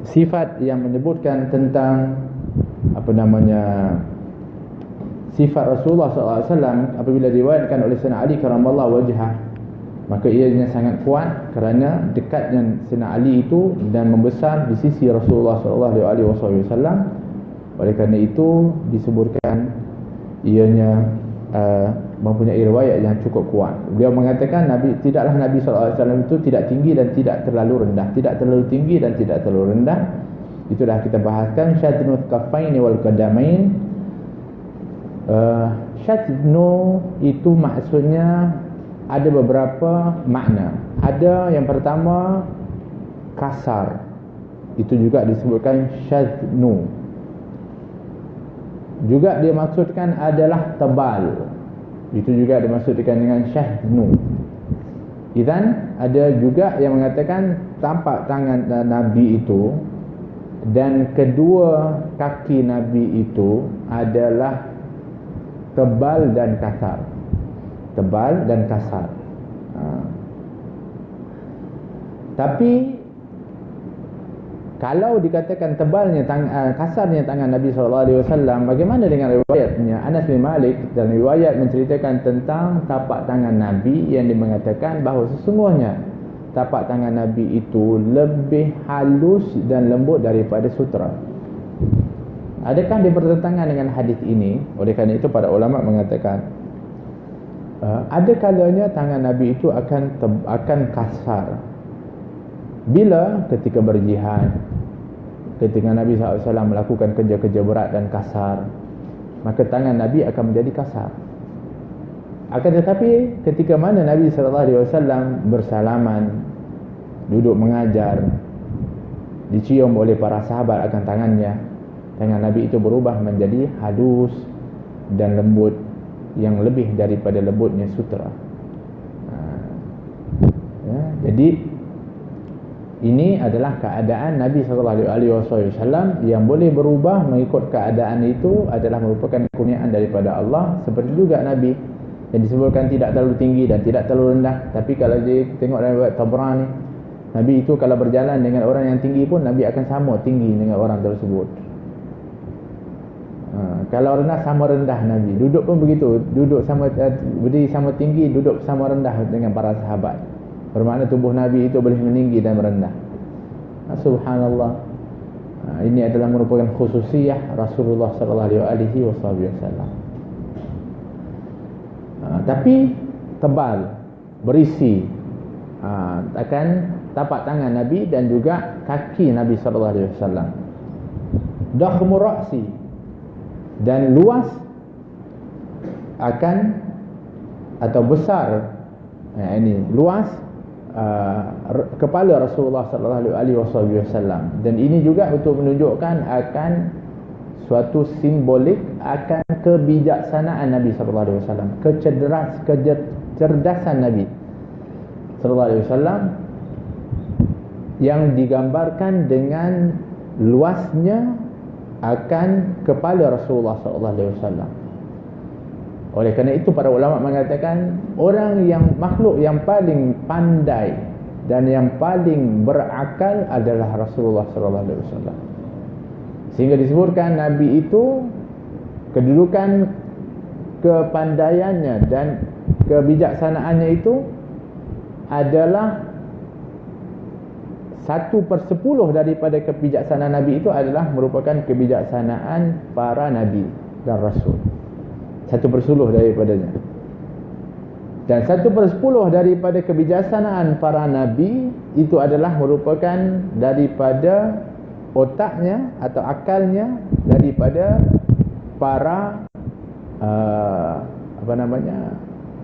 sifat yang menyebutkan tentang sifat Rasulullah SAW apabila diriwayatkan oleh Sayyidina Ali karamallahu wajhah, maka ianya sangat kuat kerana dekatnya Sayyidina Ali itu dan membesar di sisi Rasulullah SAW. Oleh kerana itu disebutkan ianya mempunyai riwayat yang cukup kuat. Beliau mengatakan tidaklah Nabi SAW itu tidak tinggi dan tidak terlalu rendah, tidak terlalu tinggi dan tidak terlalu rendah. Itu dah kita bahaskan. Syadnul kaffaini wal qadamain. Syadnu itu maksudnya ada beberapa makna. Ada yang pertama kasar, itu juga disebutkan syadnu. Juga dia maksudkan adalah tebal, itu juga dimaksudkan dengan syahnu. Dan ada juga yang mengatakan tampak tangan Nabi itu dan kedua kaki Nabi itu adalah tebal dan kasar. Tebal dan kasar. Tapi kalau dikatakan tebalnya kasarnya tangan Nabi SAW, bagaimana dengan riwayatnya Anas bin Malik? Dan riwayat menceritakan tentang tapak tangan Nabi yang mengatakan bahawa sesungguhnya tapak tangan Nabi itu lebih halus dan lembut daripada sutera. Adakah dia bertentangan dengan hadis ini? Oleh kerana itu para ulama mengatakan ada kalanya tangan Nabi itu akan kasar. Bila ketika berjihad, ketika Nabi SAW melakukan kerja-kerja berat dan kasar, maka tangan Nabi akan menjadi kasar. Akan tetapi ketika mana Nabi SAW bersalaman, duduk mengajar, dicium oleh para sahabat akan tangannya, tangan Nabi itu berubah menjadi halus dan lembut, yang lebih daripada lembutnya sutera. Jadi ini adalah keadaan Nabi SAW yang boleh berubah mengikut keadaan itu, adalah merupakan kurniaan daripada Allah. Seperti juga Nabi yang disebutkan tidak terlalu tinggi dan tidak terlalu rendah. Tapi kalau dia tengok dalam riwayat Tabrani, Nabi itu kalau berjalan dengan orang yang tinggi pun Nabi akan sama tinggi dengan orang tersebut. Kalau rendah sama rendah Nabi. Duduk pun begitu, berdiri sama tinggi, duduk sama rendah dengan para sahabat. Bermakna tubuh Nabi itu boleh meninggi dan merendah. Subhanallah. Ini adalah merupakan khususiyah Rasulullah SAW. Tapi tebal, berisi, akan tapak tangan Nabi dan juga kaki Nabi SAW. Dakhmur ra'si, dan luas akan atau besar, ini luas kepala Rasulullah SAW. Dan ini juga untuk menunjukkan akan suatu simbolik akan kebijaksanaan Nabi SAW, kecerdasan Nabi SAW, yang digambarkan dengan luasnya akan kepala Rasulullah SAW. Oleh kerana itu para ulama mengatakan orang yang makhluk yang paling pandai dan yang paling berakal adalah Rasulullah SAW. Sehingga disebutkan Nabi itu kedudukan kepandaiannya dan kebijaksanaannya itu adalah 1/10 daripada kebijaksanaan Nabi itu adalah merupakan kebijaksanaan para Nabi dan Rasul. 1/10 daripadanya. Dan 1/10 daripada kebijaksanaan para Nabi itu adalah merupakan daripada otaknya atau akalnya daripada para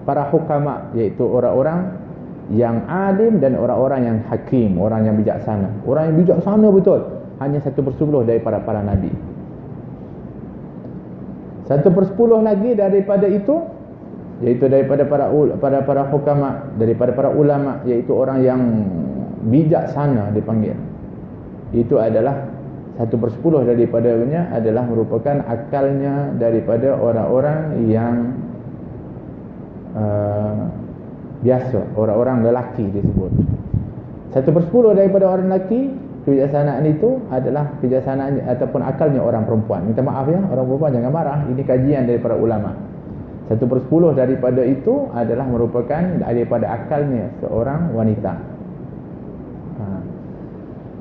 para hukama, iaitu orang-orang yang alim dan orang-orang yang hakim, orang yang bijaksana. Orang yang bijaksana betul hanya 1/10 daripada para Nabi. 1/10 lagi daripada itu, iaitu daripada para hukama, daripada para ulama, iaitu orang yang bijaksana dipanggil. Itu adalah 1/10 daripadanya adalah merupakan akalnya daripada orang-orang yang biasa, orang-orang lelaki disebut. 1/10 daripada orang lelaki, kebijaksanaan itu adalah kebijaksanaan ataupun akalnya orang perempuan. Minta maaf ya, orang perempuan jangan marah. Ini kajian daripada ulama. 1/10 daripada itu adalah merupakan daripada akalnya seorang wanita.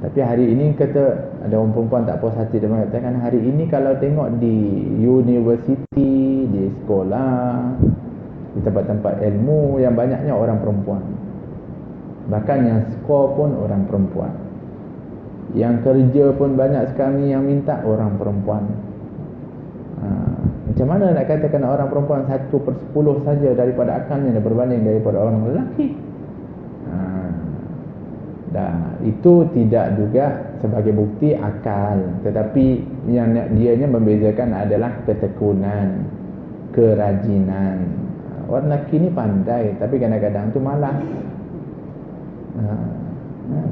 Tapi hari ini kata ada orang perempuan tak puas hati, dia mengatakan hari ini kalau tengok di universiti, di sekolah, di tempat-tempat ilmu yang banyaknya orang perempuan. Bahkan yang skor pun orang perempuan. Yang kerja pun banyak sekali yang minta orang perempuan. Macam mana nak katakan orang perempuan 1/10 saja daripada akalnya berbanding daripada orang lelaki? Dan itu tidak juga sebagai bukti akal, tetapi yang dianya membezakan adalah ketekunan, kerajinan. Orang lelaki ni pandai tapi kadang-kadang tu malas.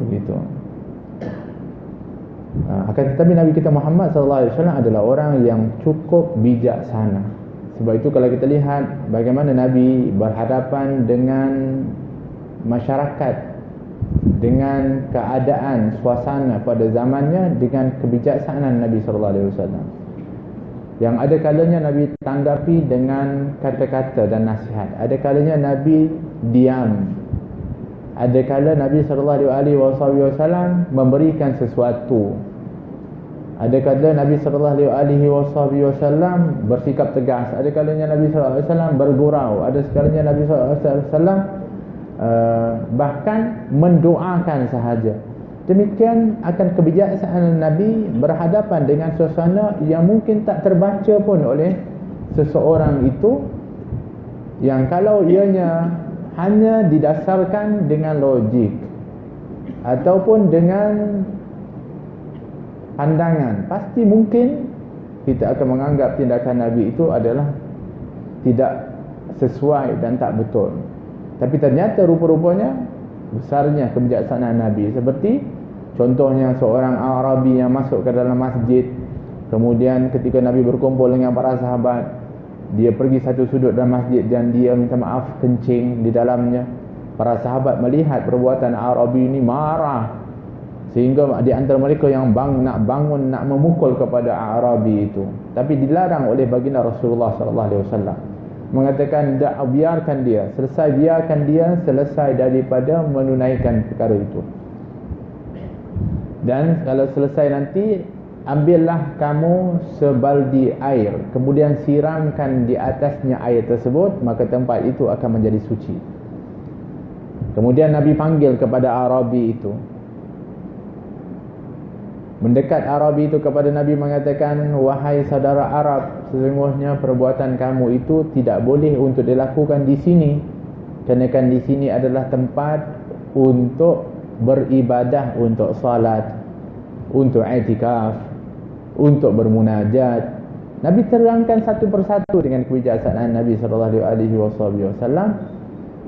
Begitu. Akan tetapi Nabi kita Muhammad SAW adalah orang yang cukup bijaksana, Sebab itu kalau kita lihat bagaimana Nabi berhadapan dengan masyarakat, dengan keadaan suasana pada zamannya, dengan kebijaksanaan Nabi SAW. Yang ada kalanya Nabi tanggapi dengan kata-kata dan nasihat, ada kalanya Nabi diam, ada kala Nabi SAW memberikan sesuatu, ada kala Nabi SAW bersikap tegas, ada kalanya Nabi SAW bergurau, ada kalanya Nabi SAW bahkan mendoakan sahaja. Demikian akan kebijaksanaan Nabi berhadapan dengan suasana yang mungkin tak terbaca pun oleh seseorang itu, yang kalau ianya hanya didasarkan dengan logik ataupun dengan pandangan, pasti mungkin kita akan menganggap tindakan Nabi itu adalah tidak sesuai dan tak betul. Tapi ternyata rupa-rupanya besarnya kebijaksanaan Nabi. Seperti contohnya seorang Arabi yang masuk ke dalam masjid, kemudian ketika Nabi berkumpul dengan para sahabat, dia pergi satu sudut dalam masjid dan dia minta maaf kencing di dalamnya. Para sahabat melihat perbuatan Arabi ini marah, sehingga di antara mereka yang nak bangun nak memukul kepada Arabi itu. Tapi dilarang oleh baginda Rasulullah SAW, mengatakan biarkan dia selesai daripada menunaikan perkara itu. Dan kalau selesai nanti, ambillah kamu sebaldi air, kemudian siramkan di atasnya air tersebut, maka tempat itu akan menjadi suci. Kemudian Nabi panggil kepada Arabi itu, mendekat Arabi itu kepada Nabi, mengatakan, wahai saudara Arab, sesungguhnya perbuatan kamu itu tidak boleh untuk dilakukan di sini, kerana kan di sini adalah tempat untuk beribadah, untuk salat, untuk i'tikaf, untuk bermunajat. Nabi terangkan satu persatu dengan kebijaksanaan Nabi SAW,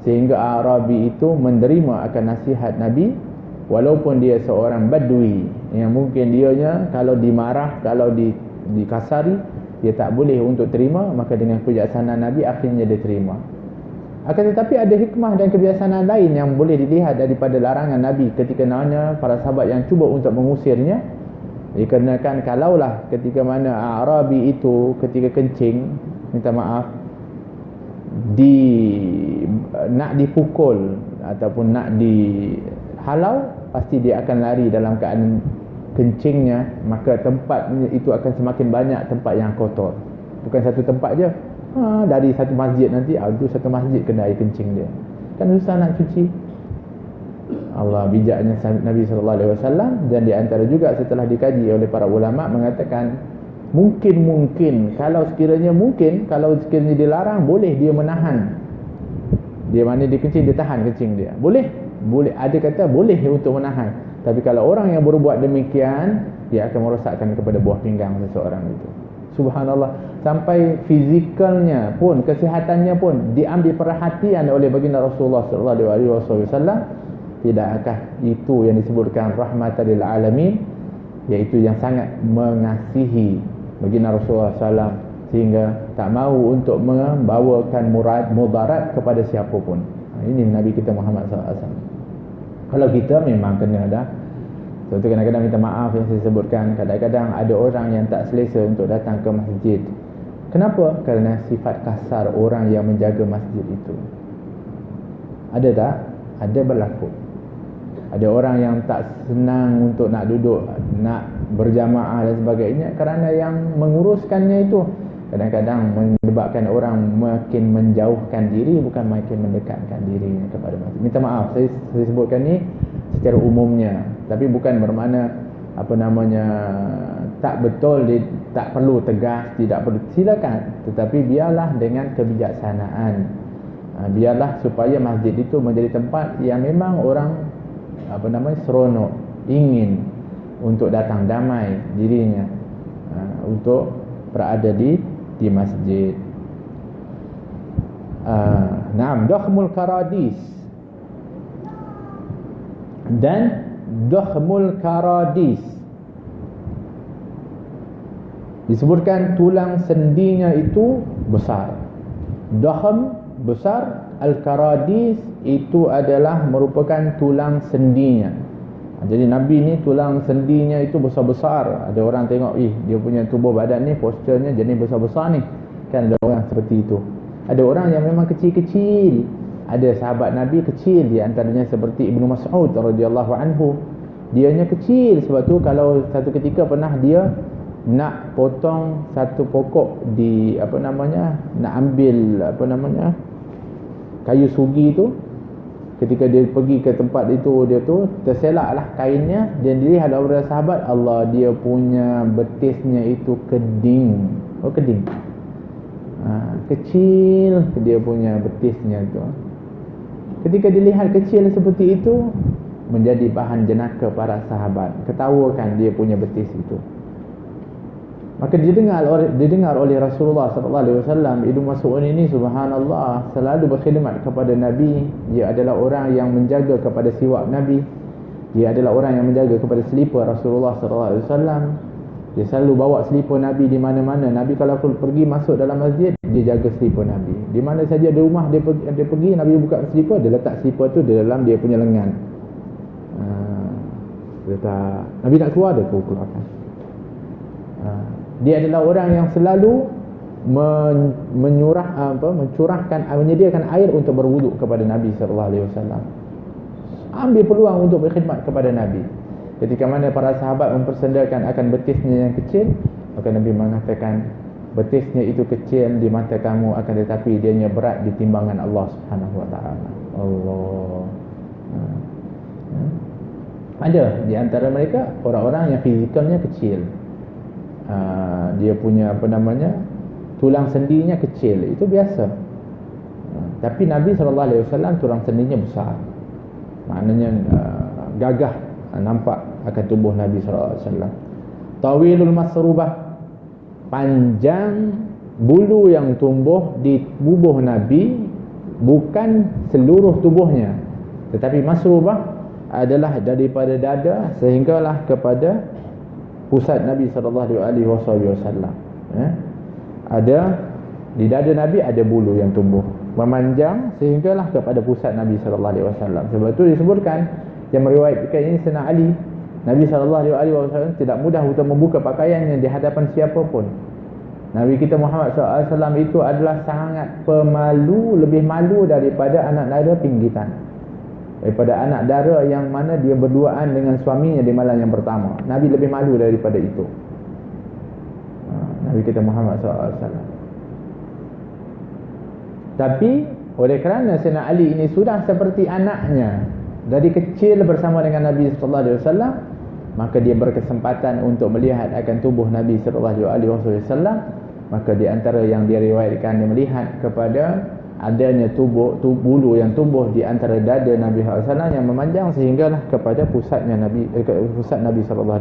sehingga Arabi itu menerima akan nasihat Nabi, walaupun dia seorang badui yang mungkin dianya kalau dimarah, kalau dikasari, dia tak boleh untuk terima, maka dengan kebijaksanaan Nabi akhirnya dia terima. Akan tetapi ada hikmah dan kebiasaan lain yang boleh dilihat daripada larangan Nabi ketika mana para sahabat yang cuba untuk mengusirnya. Dikarenakan kalaulah ketika mana Arabi itu ketika kencing, minta maaf, nak dipukul ataupun nak dihalau, pasti dia akan lari dalam keadaan kencingnya, maka tempat itu akan semakin banyak tempat yang kotor. Bukan satu tempat je, dari satu masjid nanti, satu masjid kena air kencing dia, kan susah nak cuci. Allah bijaknya Nabi SAW. Dan di antara juga setelah dikaji oleh para ulama, mengatakan mungkin kalau sekiranya dilarang, boleh dia menahan. Dia mana dia kencing, dia tahan kencing dia, boleh, ada kata boleh untuk menahan. Tapi kalau orang yang berbuat demikian, dia akan merosakkan kepada buah pinggang seseorang itu. Subhanallah, sampai fizikalnya pun, kesihatannya pun diambil perhatian oleh baginda Rasulullah SAW. Tidakkah itu yang disebutkan rahmatan lil alamin, iaitu yang sangat mengasihi baginda Rasulullah SAW, sehingga tak mahu untuk membawakan mudarat kepada siapa pun. Ini Nabi kita Muhammad SAW. Kalau kita memang kena dah. Sebab tu kadang-kadang minta maaf yang saya sebutkan, kadang-kadang ada orang yang tak selesa untuk datang ke masjid. Kenapa? Kerana sifat kasar orang yang menjaga masjid itu. Ada tak? Ada berlaku. Ada orang yang tak senang untuk nak duduk, nak berjamaah dan sebagainya, kerana yang menguruskannya itu kadang-kadang menyebabkan orang makin menjauhkan diri, bukan makin mendekatkan dirinya kepada masjid. Minta maaf, saya sebutkan ni secara umumnya, tapi bukan bermakna tak betul, tak perlu tegas, tidak perlu, silakan, tetapi biarlah dengan kebijaksanaan. Biarlah supaya masjid itu menjadi tempat yang memang orang seronok, ingin untuk datang, damai dirinya untuk berada di masjid. Dakhmul karadis. Dan dakhmul karadis, Disebutkan tulang sendinya itu besar. Dahm, besar. Al-Karadis itu adalah merupakan tulang sendinya. Jadi Nabi ni tulang sendinya itu besar-besar. Ada orang tengok, dia punya tubuh badan ni, posturnya jenis besar-besar ni. Kan ada orang seperti itu. Ada orang yang memang kecil-kecil. Ada sahabat Nabi kecil, di antaranya seperti Ibnu Mas'ud radhiyallahu anhu. Dianya kecil, sebab tu kalau satu ketika pernah dia nak potong satu pokok di nak ambil kayu sugi tu, ketika dia pergi ke tempat itu, dia tu terselaklah kainnya, dan dilihat oleh sahabat, Allah, dia punya betisnya itu keding. Keding. Kecil dia punya betisnya tu. Ketika dilihat kecil seperti itu, menjadi bahan jenaka para sahabat. Ketawakan dia punya betis itu. Maka didengar oleh Rasulullah sallallahu alaihi wasallam, Ibnu Mas'ud ini subhanallah selalu berkhidmat kepada Nabi. Dia adalah orang yang menjaga kepada siwak Nabi. Dia adalah orang yang menjaga kepada selipar Rasulullah sallallahu alaihi wasallam. Dia selalu bawa selipar Nabi di mana-mana. Nabi kalau pergi masuk dalam masjid, dia jaga selipar Nabi. Di mana saja di rumah dia pergi, Nabi buka selipar, dia letak selipar tu di dalam dia punya lengan. Nabi nak keluar, dia keluarkan. Dia adalah orang yang selalu menyediakan air untuk berwuduk kepada Nabi sallallahu alaihi wasallam. Ambil peluang untuk berkhidmat kepada Nabi. Ketika mana para sahabat mempersendakan akan betisnya yang kecil, maka Nabi mengatakan, betisnya itu kecil di mata kamu, akan tetapi dianya berat di timbangan Allah Subhanahu wa taala. Allah. Ada di antara mereka orang-orang yang fizikalnya kecil. Dia punya tulang sendinya kecil, itu biasa. Tapi Nabi SAW tulang sendinya besar. Maknanya gagah nampak akan tubuh Nabi SAW. Tawilul masrubah, panjang bulu yang tumbuh di tubuh Nabi, bukan seluruh tubuhnya, tetapi masrubah adalah daripada dada sehinggalah kepada pusat Nabi sallallahu alaihi wasallam. Ada di dada Nabi ada bulu yang tumbuh memanjang sehinggalah kepada pusat Nabi sallallahu alaihi wasallam. Sebab itu disebutkan yang meriwayatkan ini Sayyidina Ali, Nabi sallallahu alaihi wasallam tidak mudah untuk membuka pakaiannya di hadapan siapa pun. Nabi kita Muhammad sallallahu alaihi wasallam itu adalah sangat pemalu, lebih malu daripada anak dara pinggitan. Daripada anak dara yang mana dia berduaan dengan suaminya di malam yang pertama. Nabi lebih malu daripada itu. Nabi kita Muhammad SAW. Tapi oleh kerana Sayyidina Ali ini sudah seperti anaknya, dari kecil bersama dengan Nabi SAW, maka dia berkesempatan untuk melihat akan tubuh Nabi SAW. Maka di antara yang dia riwayatkan, dia melihat kepada adanya bulu yang tumbuh di antara dada Nabi SAW yang memanjang sehinggalah kepada pusatnya pusat Nabi SAW.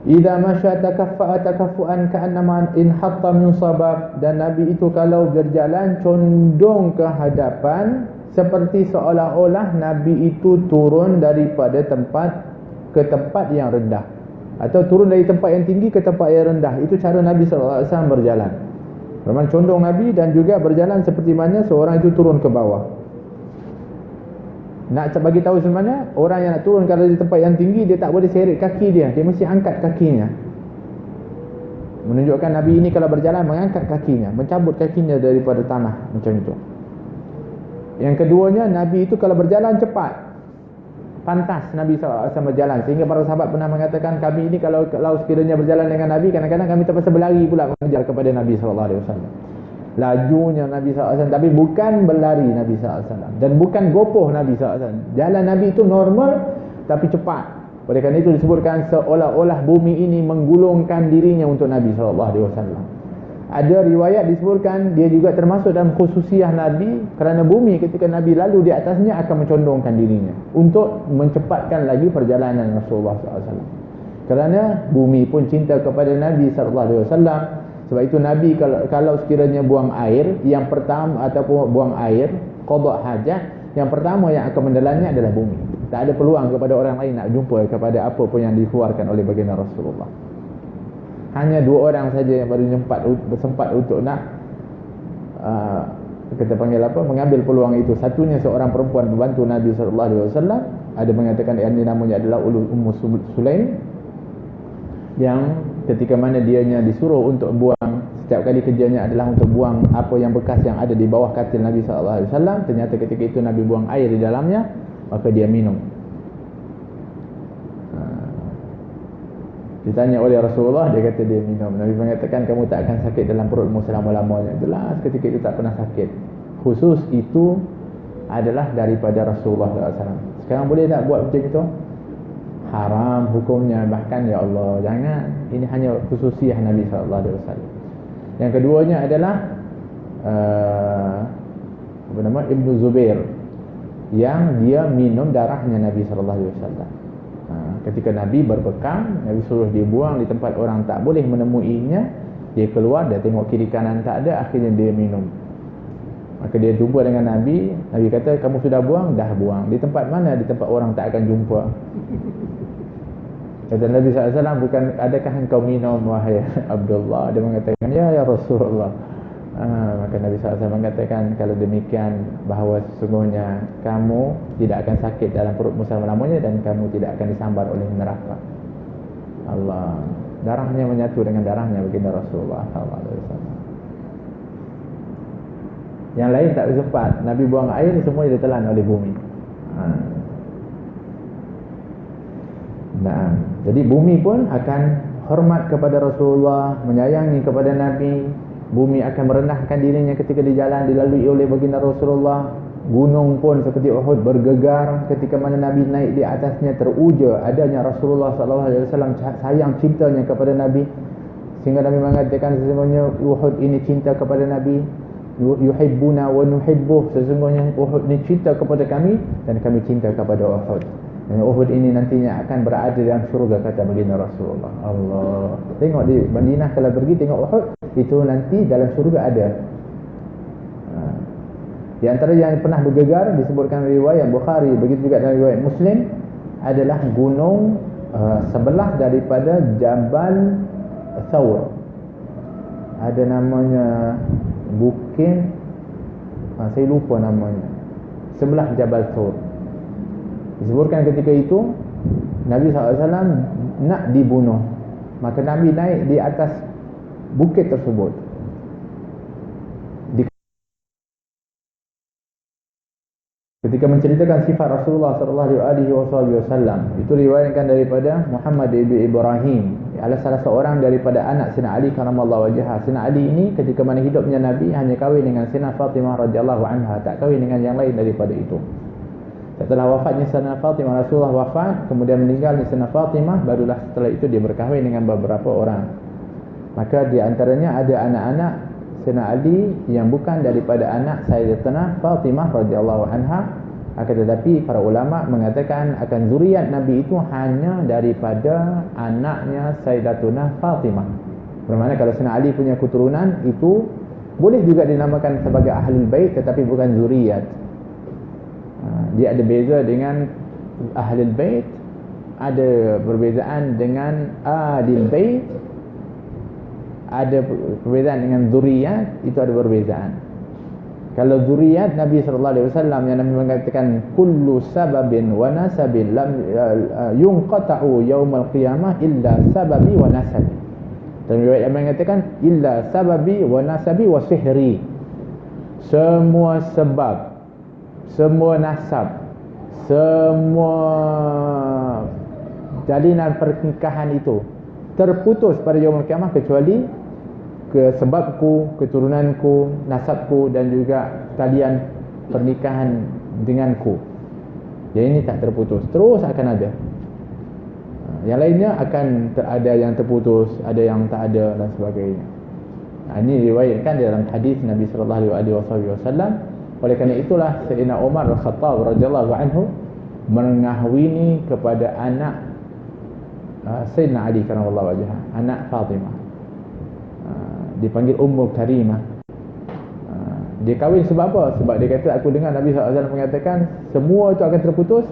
Idza masya takaffa'a takaffu'an ka'annama inhatta min sabab, dan Nabi itu kalau berjalan condong ke hadapan seperti seolah-olah Nabi itu turun daripada tempat ke tempat yang rendah, atau turun dari tempat yang tinggi ke tempat yang rendah. Itu cara Nabi SAW berjalan. Memang condong Nabi dan juga berjalan seperti mana seorang itu turun ke bawah. Nak bagi tahu sebenarnya, orang yang nak turun kalau di tempat yang tinggi, dia tak boleh seret kaki dia mesti angkat kakinya. Menunjukkan Nabi ini kalau berjalan mengangkat kakinya, mencabut kakinya daripada tanah, macam itu. Yang keduanya, Nabi itu kalau berjalan cepat, pantas Nabi SAW berjalan, sehingga para sahabat pernah mengatakan, kami ini kalau sekiranya berjalan dengan Nabi, kadang-kadang kami terpaksa berlari pula mengejar kepada Nabi SAW. Lajunya Nabi SAW, tapi bukan berlari Nabi SAW, dan bukan gopoh Nabi SAW. Jalan Nabi itu normal tapi cepat. Oleh kerana itu disebutkan seolah-olah bumi ini menggulungkan dirinya untuk Nabi SAW. Ada riwayat disebutkan dia juga termasuk dalam khususiah Nabi, kerana bumi ketika Nabi lalu di atasnya akan mencondongkan dirinya untuk mencepatkan lagi perjalanan Rasulullah SAW. Kerana bumi pun cinta kepada Nabi SAW. Sebab itu Nabi kalau sekiranya buang air, yang pertama ataupun buang air, qada hajat, yang pertama yang akan menelannya adalah bumi. Tak ada peluang kepada orang lain nak jumpa kepada apa pun yang dikeluarkan oleh baginda Rasulullah. Hanya 2 orang saja yang baru bersempat untuk nak kita panggil apa, mengambil peluang itu. Satunya seorang perempuan pembantu Nabi SAW. Ada mengatakan yang namanya adalah Ummu Sulaim, yang ketika mana dianya disuruh untuk buang, setiap kali kerjanya adalah untuk buang apa yang bekas yang ada di bawah katil Nabi SAW. Ternyata ketika itu Nabi buang air di dalamnya, maka dia minum. Ditanya oleh Rasulullah, dia kata dia minum. Nabi mengatakan kamu tak akan sakit dalam perutmu selama-lamanya. Jelas ketika itu tak pernah sakit. Khusus itu adalah daripada Rasulullah SAW. Sekarang boleh tak buat macam itu? Haram hukumnya. Bahkan ya Allah, jangan. Ini hanya khususiah Nabi SAW. Yang keduanya adalah Ibnu Zubair, yang dia minum darahnya Nabi SAW. Ketika Nabi berbekam, Nabi suruh dia buang di tempat orang tak boleh menemuinya. Dia keluar, dia tengok kiri kanan tak ada, akhirnya dia minum. Maka dia jumpa dengan Nabi. Nabi kata, kamu sudah buang? Dah buang. Di tempat mana? Di tempat orang tak akan jumpa. Kata Nabi SAW, bukan adakah engkau minum wahai Abdullah? Dia mengatakan, ya Rasulullah. Maka Nabi SAW mengatakan, kalau demikian, bahawa sesungguhnya kamu tidak akan sakit dalam perutmu selama-lamanya, dan kamu tidak akan disambar oleh neraka. Allah, darahnya menyatu dengan darahnya baginda Rasulullah SAW. Yang lain tak sempat. Nabi buang air, semua ditelan oleh bumi. Nah, jadi bumi pun akan hormat kepada Rasulullah, menyayangi kepada Nabi. Bumi akan merendahkan dirinya ketika di jalan dilalui oleh baginda Rasulullah. Gunung pun seperti Uhud bergegar ketika mana Nabi naik di atasnya, teruja adanya Rasulullah SAW sayang cintanya kepada Nabi, sehingga Nabi mengatakan sesungguhnya Uhud ini cinta kepada Nabi. Yuhibbuna wa nuhibbuh, sesungguhnya Uhud ini cinta kepada kami dan kami cinta kepada Uhud. Dan Uhud ini nantinya akan berada dalam syurga, kata baginda Rasulullah. Allah, tengok di Madinah kalau pergi tengok Uhud, itu nanti dalam syurga ada. Di antara yang pernah bergegar disebutkan riwayat Bukhari, begitu juga dalam riwayat Muslim, adalah gunung sebelah daripada Jabal Thawr. Ada namanya bukit, saya lupa namanya, sebelah Jabal Thawr. Disebutkan ketika itu Nabi SAW nak dibunuh, maka Nabi naik di atas bukit tersebut. Ketika menceritakan sifat Rasulullah SAW, itu riwayatkan daripada Muhammad ibn Ibrahim, adalah salah seorang daripada anak Sayyidina Ali karamallahu wajhah. Sayyidina Ali ini ketika mana hidupnya Nabi hanya kahwin dengan Sayyidina Fatimah radhiyallahu anha, tak kahwin dengan yang lain daripada itu. Setelah wafatnya Sayyidina Fatimah, Rasulullah wafat, kemudian meninggalnya Sayyidina Fatimah, barulah setelah itu dia berkahwin dengan beberapa orang. Maka di antaranya ada anak-anak Sayyidina Ali yang bukan daripada anak Sayyidatina Fatimah radhiyallahu anha. Akan tetapi para ulama mengatakan akan zuriat Nabi itu hanya daripada anaknya Sayyidatuna Fatimah. Bermakna kalau Sayyidina Ali punya keturunan itu boleh juga dinamakan sebagai Ahlul Bait, tetapi bukan zuriat. Dia ada beza dengan Ahlul Bait, ada perbezaan dengan Adil Bait, ada perbezaan dengan zuriat, itu ada perbezaan. Kalau zuriat Nabi SAW yang Nabi mengatakan kullu sababin wa nasabin lam yunqata'u yaumal qiyamah illa sababi wa nasabi. Dan riwayat yang mengatakan illa sababi wa nasabi wa sihri. Semua sebab, semua nasab, semua jalinan pernikahan itu terputus pada yaumul qiyamah kecuali sebabku, keturunanku, nasabku dan juga talian pernikahan denganku. Yang ini tak terputus, terus akan ada. Yang lainnya akan ada yang terputus, ada yang tak ada dan sebagainya. Ini diriwayatkan dalam hadis Nabi sallallahu alaihi wasallam. Oleh kerana itulah Sayyidina Umar Al-Khattab radhiyallahu anhu mengahwini kepada anak Sayyidina Ali karamallahu wajhah, anak Fatimah. Dipanggil Ummul Karimah. Dia kahwin sebab apa? Sebab dia kata, aku dengar Nabi SAW mengatakan semua itu akan terputus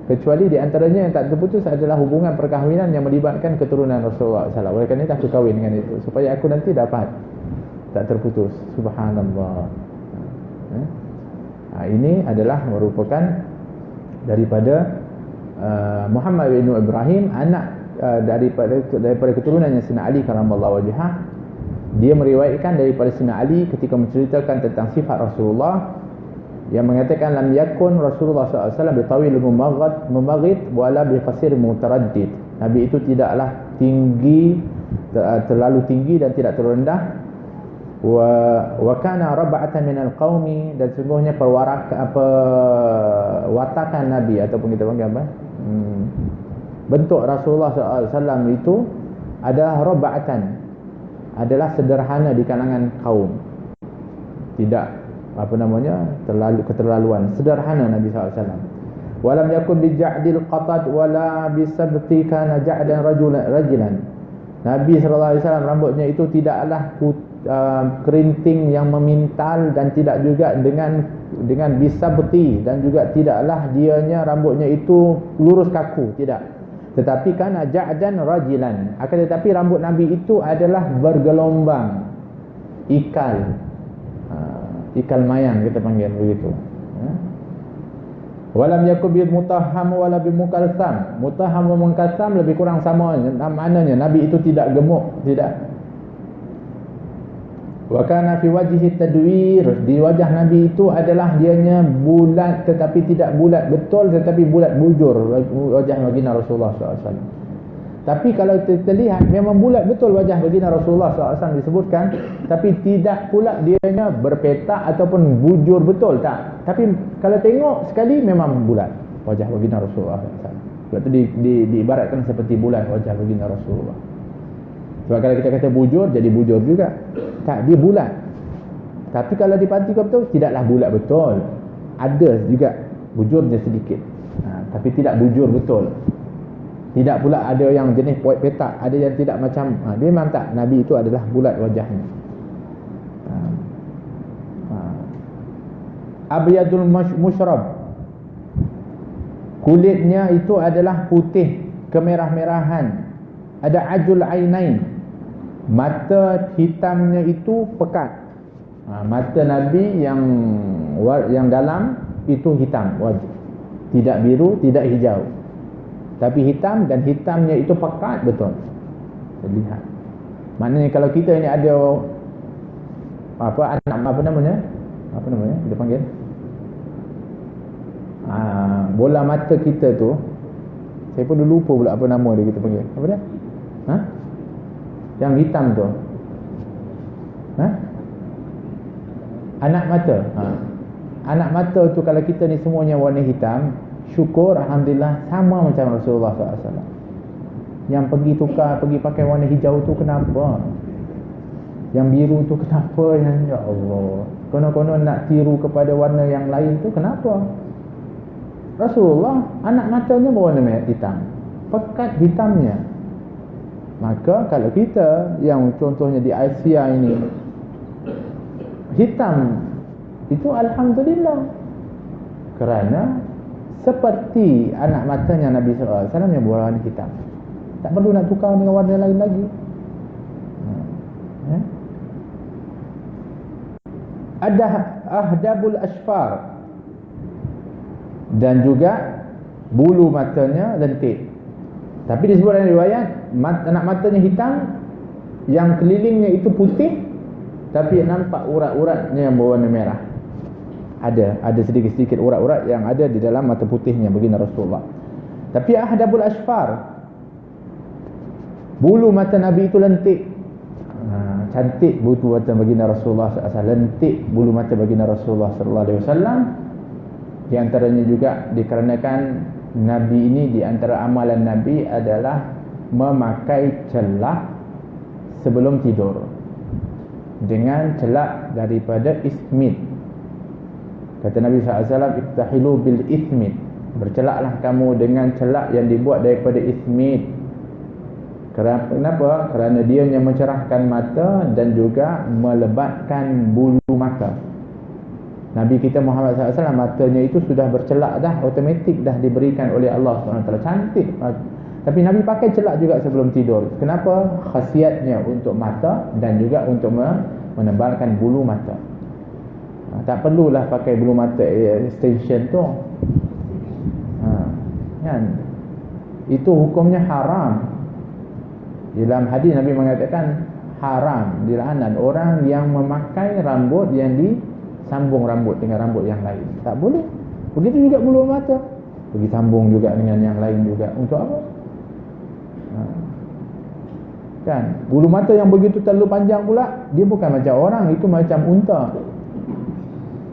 kecuali di antaranya yang tak terputus adalah hubungan perkahwinan yang melibatkan keturunan Rasulullah SAW. Oleh kerana itu aku kahwin dengan itu supaya aku nanti dapat tak terputus. Subhanallah. Ini adalah merupakan daripada Muhammad bin Ibrahim, anak daripada keturunannya Sayyidina Ali karamallahu wajhah. Dia meriwayatkan daripada Sayyidina Ali ketika menceritakan tentang sifat Rasulullah yang mengatakan lam yakun Rasulullah SAW bitawil mumaghid wala biqasir mutaraddid. Nabi itu tidaklah tinggi, terlalu tinggi dan tidak terlalu rendah. Wa kana rab'atan minal qaumi, dan sungguhnya watakan Nabi ataupun kita panggil apa? Bentuk Rasulullah SAW itu adalah rab'atan, adalah sederhana di kalangan kaum. Tidak terlalu keterlaluan, sederhana Nabi SAW. Walam yakun bija'dil qatad wala bisabti kana ja'dan rajulan. Nabi SAW rambutnya itu tidaklah kerinting yang memintal dan tidak juga dengan bisabti, dan juga tidaklah dianya rambutnya itu lurus kaku, tidak. Tetapi kana ja'dan rajulan, akan tetapi rambut Nabi itu adalah bergelombang, ikal mayang kita panggil begitu. Walam yakun bil mutahham wala bil mukalsam. Mutahham dan mukalsam lebih kurang sama maknanya. Nabi itu tidak gemuk, tidak. Wa kana fi wajhi tadwir, di wajah Nabi itu adalah dianya bulat tetapi tidak bulat betul, tetapi bulat bujur wajah baginda Rasulullah SAW. Tapi kalau kita lihat memang bulat betul wajah baginda Rasulullah SAW disebutkan, tapi tidak pula dianya berpetak ataupun bujur betul, tak. Tapi kalau tengok sekali memang bulat wajah baginda Rasulullah SAW. Sebab itu diibaratkan seperti bulat wajah baginda Rasulullah. Sebab kalau kita kata bujur, jadi bujur juga. Tak, dia bulat. Tapi kalau diperhatikan betul, tidaklah bulat betul. Ada juga bujurnya sedikit, tapi tidak bujur betul. Tidak pula ada yang jenis petak, ada yang tidak macam, dia memang tak. Nabi itu adalah bulat wajahnya. Abyadul musyrab, kulitnya itu adalah putih kemerah-merahan. Ada ajul ainain, mata hitamnya itu pekat. Mata Nabi yang dalam itu hitam wajah, tidak biru, tidak hijau, tapi hitam, dan hitamnya itu pekat betul, terlihat. Maknanya kalau kita ini ada apa namanya kita panggil bola mata kita tu, saya pun dah lupa pula apa nama dia, kita panggil apa dia, yang hitam tu, anak mata. Anak mata tu kalau kita ni semuanya warna hitam, syukur alhamdulillah sama macam Rasulullah SAW. Yang pergi pakai warna hijau tu kenapa? Yang biru tu kenapa? Ya Allah, konon-konon nak tiru kepada warna yang lain tu kenapa? Rasulullah anak matanya berwarna merah hitam, pekat hitamnya. Maka kalau kita yang contohnya di Asia ini hitam, itu alhamdulillah, kerana seperti anak matanya Nabi SAW yang berwarna hitam, tak perlu nak tukar dengan warna lain lagi. Ada ahdabul asfar, dan juga bulu matanya lentik. Tapi disebut dalam riwayat anak matanya hitam, yang kelilingnya itu putih, tapi nampak urat-uratnya yang berwarna merah. Ada sedikit-sedikit urat-urat yang ada di dalam mata putihnya baginda Rasulullah. Tapi ahdabul asfar, bulu mata Nabi itu lentik. Cantik bulu mata baginda Rasulullah SAW, lentik bulu mata baginda Rasulullah SAW. Di antaranya juga dikarenakan Nabi ini, di antara amalan Nabi adalah memakai celak sebelum tidur dengan celak daripada ismid. Kata Nabi SAW, iktahilu bil ismid, bercelaklah kamu dengan celak yang dibuat daripada ismid. Kenapa? Kerana dia yang mencerahkan mata dan juga melebatkan bulu mata. Nabi kita Muhammad SAW matanya itu sudah bercelak dah, automatik dah diberikan oleh Allah SWT, cantik. Tapi Nabi pakai celak juga sebelum tidur. Kenapa? Khasiatnya untuk mata dan juga untuk menebalkan bulu mata. Tak perlulah pakai bulu mata extension tu. Kan? Itu hukumnya haram. Dalam hadis Nabi mengatakan haram, dilaknat orang yang memakai rambut yang disambung rambut dengan rambut yang lain. Tak boleh. Begitu juga bulu mata, pergi sambung juga dengan yang lain juga. Untuk apa? Kan? Bulu mata yang begitu terlalu panjang pula, dia bukan macam orang, itu macam unta.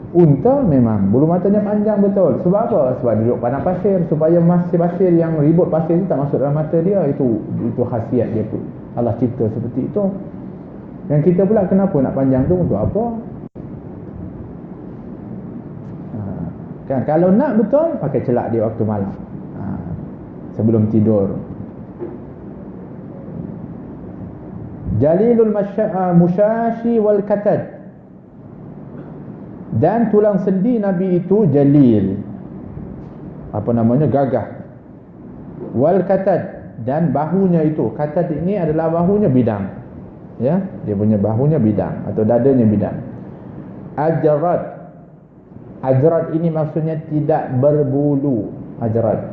Unta memang bulu matanya panjang betul. Sebab apa? Sebab duduk padang pasir, supaya pasir yang ribut pasir itu tak masuk dalam mata dia. Itu khasiat dia tu. Allah cipta seperti itu. Yang kita pula kenapa nak panjang tu? Untuk apa? Kan, kalau nak betul, pakai celak dia waktu malam, sebelum tidur. Jalilul musyashi wal katad. Dan tulang sendi Nabi itu jalil, apa namanya, gagah. Wal katad, dan bahunya itu, katad ini adalah bahunya bidang, ya, dia punya bahunya bidang atau dadanya bidang. Ajrad ini maksudnya tidak berbulu. Ajrad.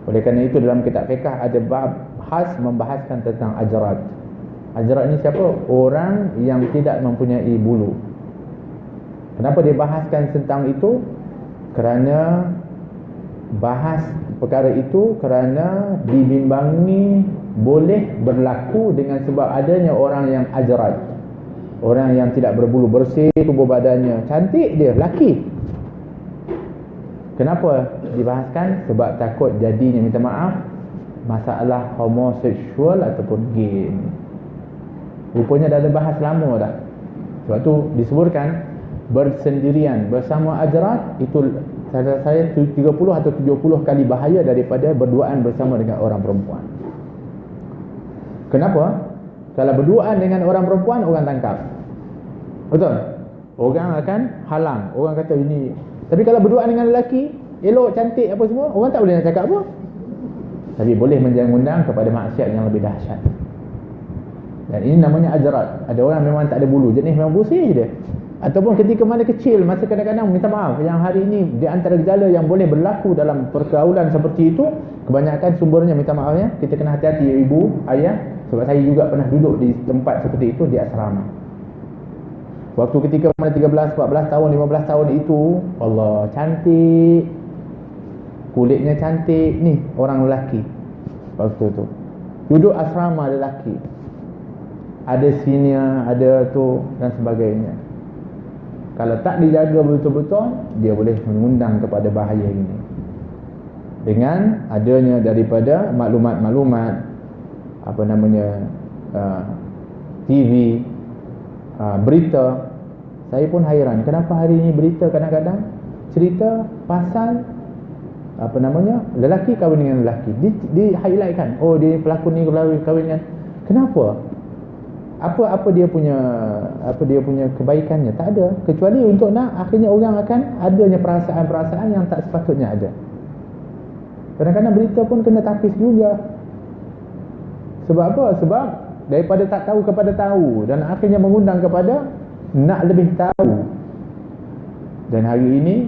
Oleh kerana itu dalam kitab fiqh ada bab khas membahaskan tentang ajrad. Ajrad ini siapa? Orang yang tidak mempunyai bulu. Kenapa dia bahaskan tentang itu? Kerana bahas perkara itu kerana dibimbangi boleh berlaku dengan sebab adanya orang yang ajrad. Orang yang tidak berbulu, bersih tubuh badannya, cantik dia, laki. Kenapa dibahaskan? Sebab takut jadinya, minta maaf, masalah homoseksual ataupun gay. Rupanya dah ada bahas lama dah. Sebab tu disebutkan bersendirian bersama ajrad itu saya 30 atau 70 kali bahaya daripada berduaan bersama dengan orang perempuan. Kenapa? Kalau berduaan dengan orang perempuan, orang tangkap. Betul? Orang akan halang. Orang kata ini. Tapi kalau berduaan dengan lelaki, elok, cantik, apa semua, orang tak boleh nak cakap apa. Tapi boleh menjangundang kepada maksiat yang lebih dahsyat. Dan ini namanya ajrad. Ada orang memang tak ada bulu, jenis memang bersih dia. Ataupun ketika mana kecil, masa kadang-kadang, minta maaf, yang hari ini di antara gejala yang boleh berlaku dalam pergaulan seperti itu, kebanyakan sumbernya, minta maaf ya, kita kena hati-hati ibu, ayah. Sebab saya juga pernah duduk di tempat seperti itu, di asrama. Waktu ketika mana 13, 14 tahun, 15 tahun itu, Allah, cantik, kulitnya cantik. Ni orang lelaki waktu tu duduk asrama lelaki, ada senior, ada tu dan sebagainya. Kalau tak dijaga betul-betul, dia boleh mengundang kepada bahaya ini. Dengan adanya daripada maklumat-maklumat, apa namanya, TV, berita. Saya pun hairan, kenapa hari ini berita kadang-kadang cerita pasal, apa namanya, lelaki kahwin dengan lelaki, di highlightkan, oh dia pelakon ni kahwin dengan. Kenapa? Apa dia punya kebaikannya? Tak ada, kecuali untuk nak akhirnya orang akan adanya perasaan-perasaan yang tak sepatutnya ada. Kadang-kadang berita pun kena tapis juga. Sebab apa? Sebab daripada tak tahu kepada tahu, dan akhirnya mengundang kepada nak lebih tahu. Dan hari ini,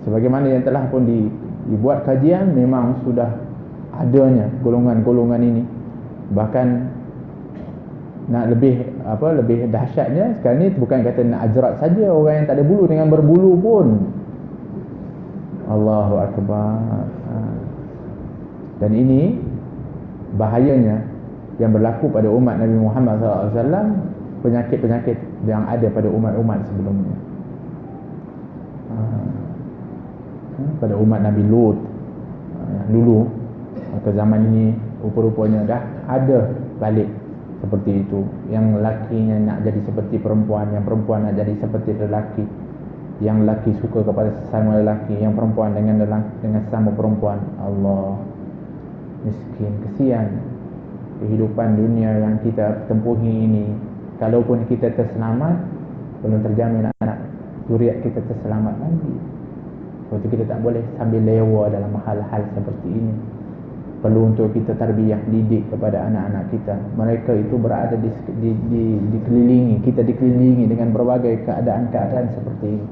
sebagaimana yang telah pun dibuat kajian, memang sudah adanya golongan-golongan ini. Bahkan nak lebih dahsyatnya sekarang ni, bukan kata nak ajrad saja, orang yang tak ada bulu dengan berbulu pun. Allahu Akbar. Dan ini bahayanya yang berlaku pada umat Nabi Muhammad SAW, penyakit-penyakit yang ada pada umat-umat sebelumnya. Pada umat Nabi Lut dulu, ke zaman ini rupa-rupanya dah ada balik seperti itu. Yang lakinya nak jadi seperti perempuan, yang perempuan nak jadi seperti lelaki, yang lelaki suka kepada sesama lelaki, yang perempuan dengan sesama perempuan. Allah, miskin, kesian kehidupan dunia yang kita tempuhi ini. Kalaupun kita terselamat, belum terjamin anak zuriat kita terselamat lagi. Sebab itu kita tak boleh sambil lewa dalam hal-hal seperti ini. Perlu untuk kita tarbiyah, didik kepada anak-anak kita. Mereka itu berada dikelilingi, kita dikelilingi dengan berbagai keadaan-keadaan seperti ini.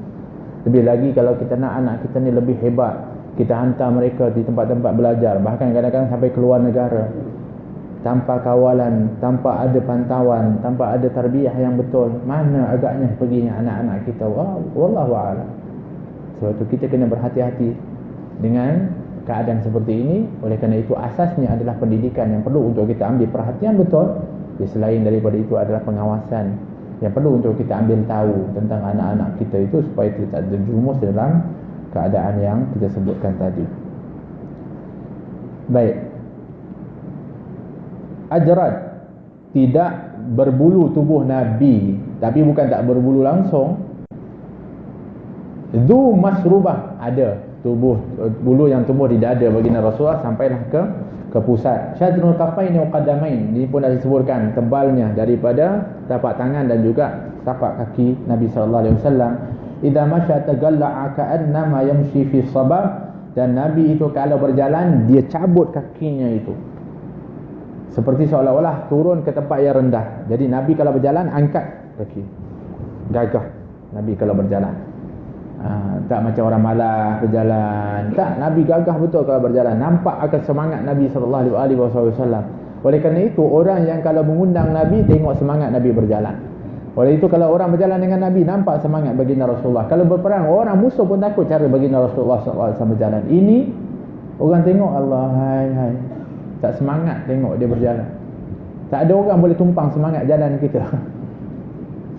Lebih lagi kalau kita nak anak kita ni lebih hebat, kita hantar mereka di tempat-tempat belajar, bahkan kadang-kadang sampai keluar negara, tanpa kawalan, tanpa ada pantauan, tanpa ada tarbiyah yang betul. Mana agaknya perginya anak-anak kita? Wallahu a'lam. Sebab itu kita kena berhati-hati dengan keadaan seperti ini. Oleh kerana itu asasnya adalah pendidikan yang perlu untuk kita ambil perhatian betul. Selain daripada itu adalah pengawasan yang perlu untuk kita ambil tahu tentang anak-anak kita itu, supaya kita tak terjerumus dalam keadaan yang kita sebutkan tadi. Baik. Ajrad, tidak berbulu tubuh Nabi, tapi bukan tak berbulu langsung. Dzu masrubah, ada bulu yang tumbuh di dada baginda Rasulullah sampailah ke pusat. Syadrul kafaini wa qadamain, ini pun dah disebutkan tebalnya daripada tapak tangan dan juga tapak kaki Nabi sallallahu alaihi wasallam. Idza masya tagalla'a ka'annama yamshi fi sabab, dan Nabi itu kalau berjalan dia cabut kakinya itu seperti seolah-olah turun ke tempat yang rendah. Jadi Nabi kalau berjalan angkat kaki, gagah Nabi kalau berjalan. Tak macam orang malas berjalan. Tak, Nabi gagah betul kalau berjalan. Nampak akan semangat Nabi sallallahu alaihi wasallam. Oleh kerana itu orang yang kalau mengundang Nabi, tengok semangat Nabi berjalan. Oleh itu kalau orang berjalan dengan Nabi, nampak semangat baginda Rasulullah. Kalau berperang, orang musuh pun takut cara baginda Rasulullah sallallahu alaihi wasallam berjalan. Ini orang tengok, Allah hai, tak semangat tengok dia berjalan. Tak ada orang boleh tumpang semangat jalan kita.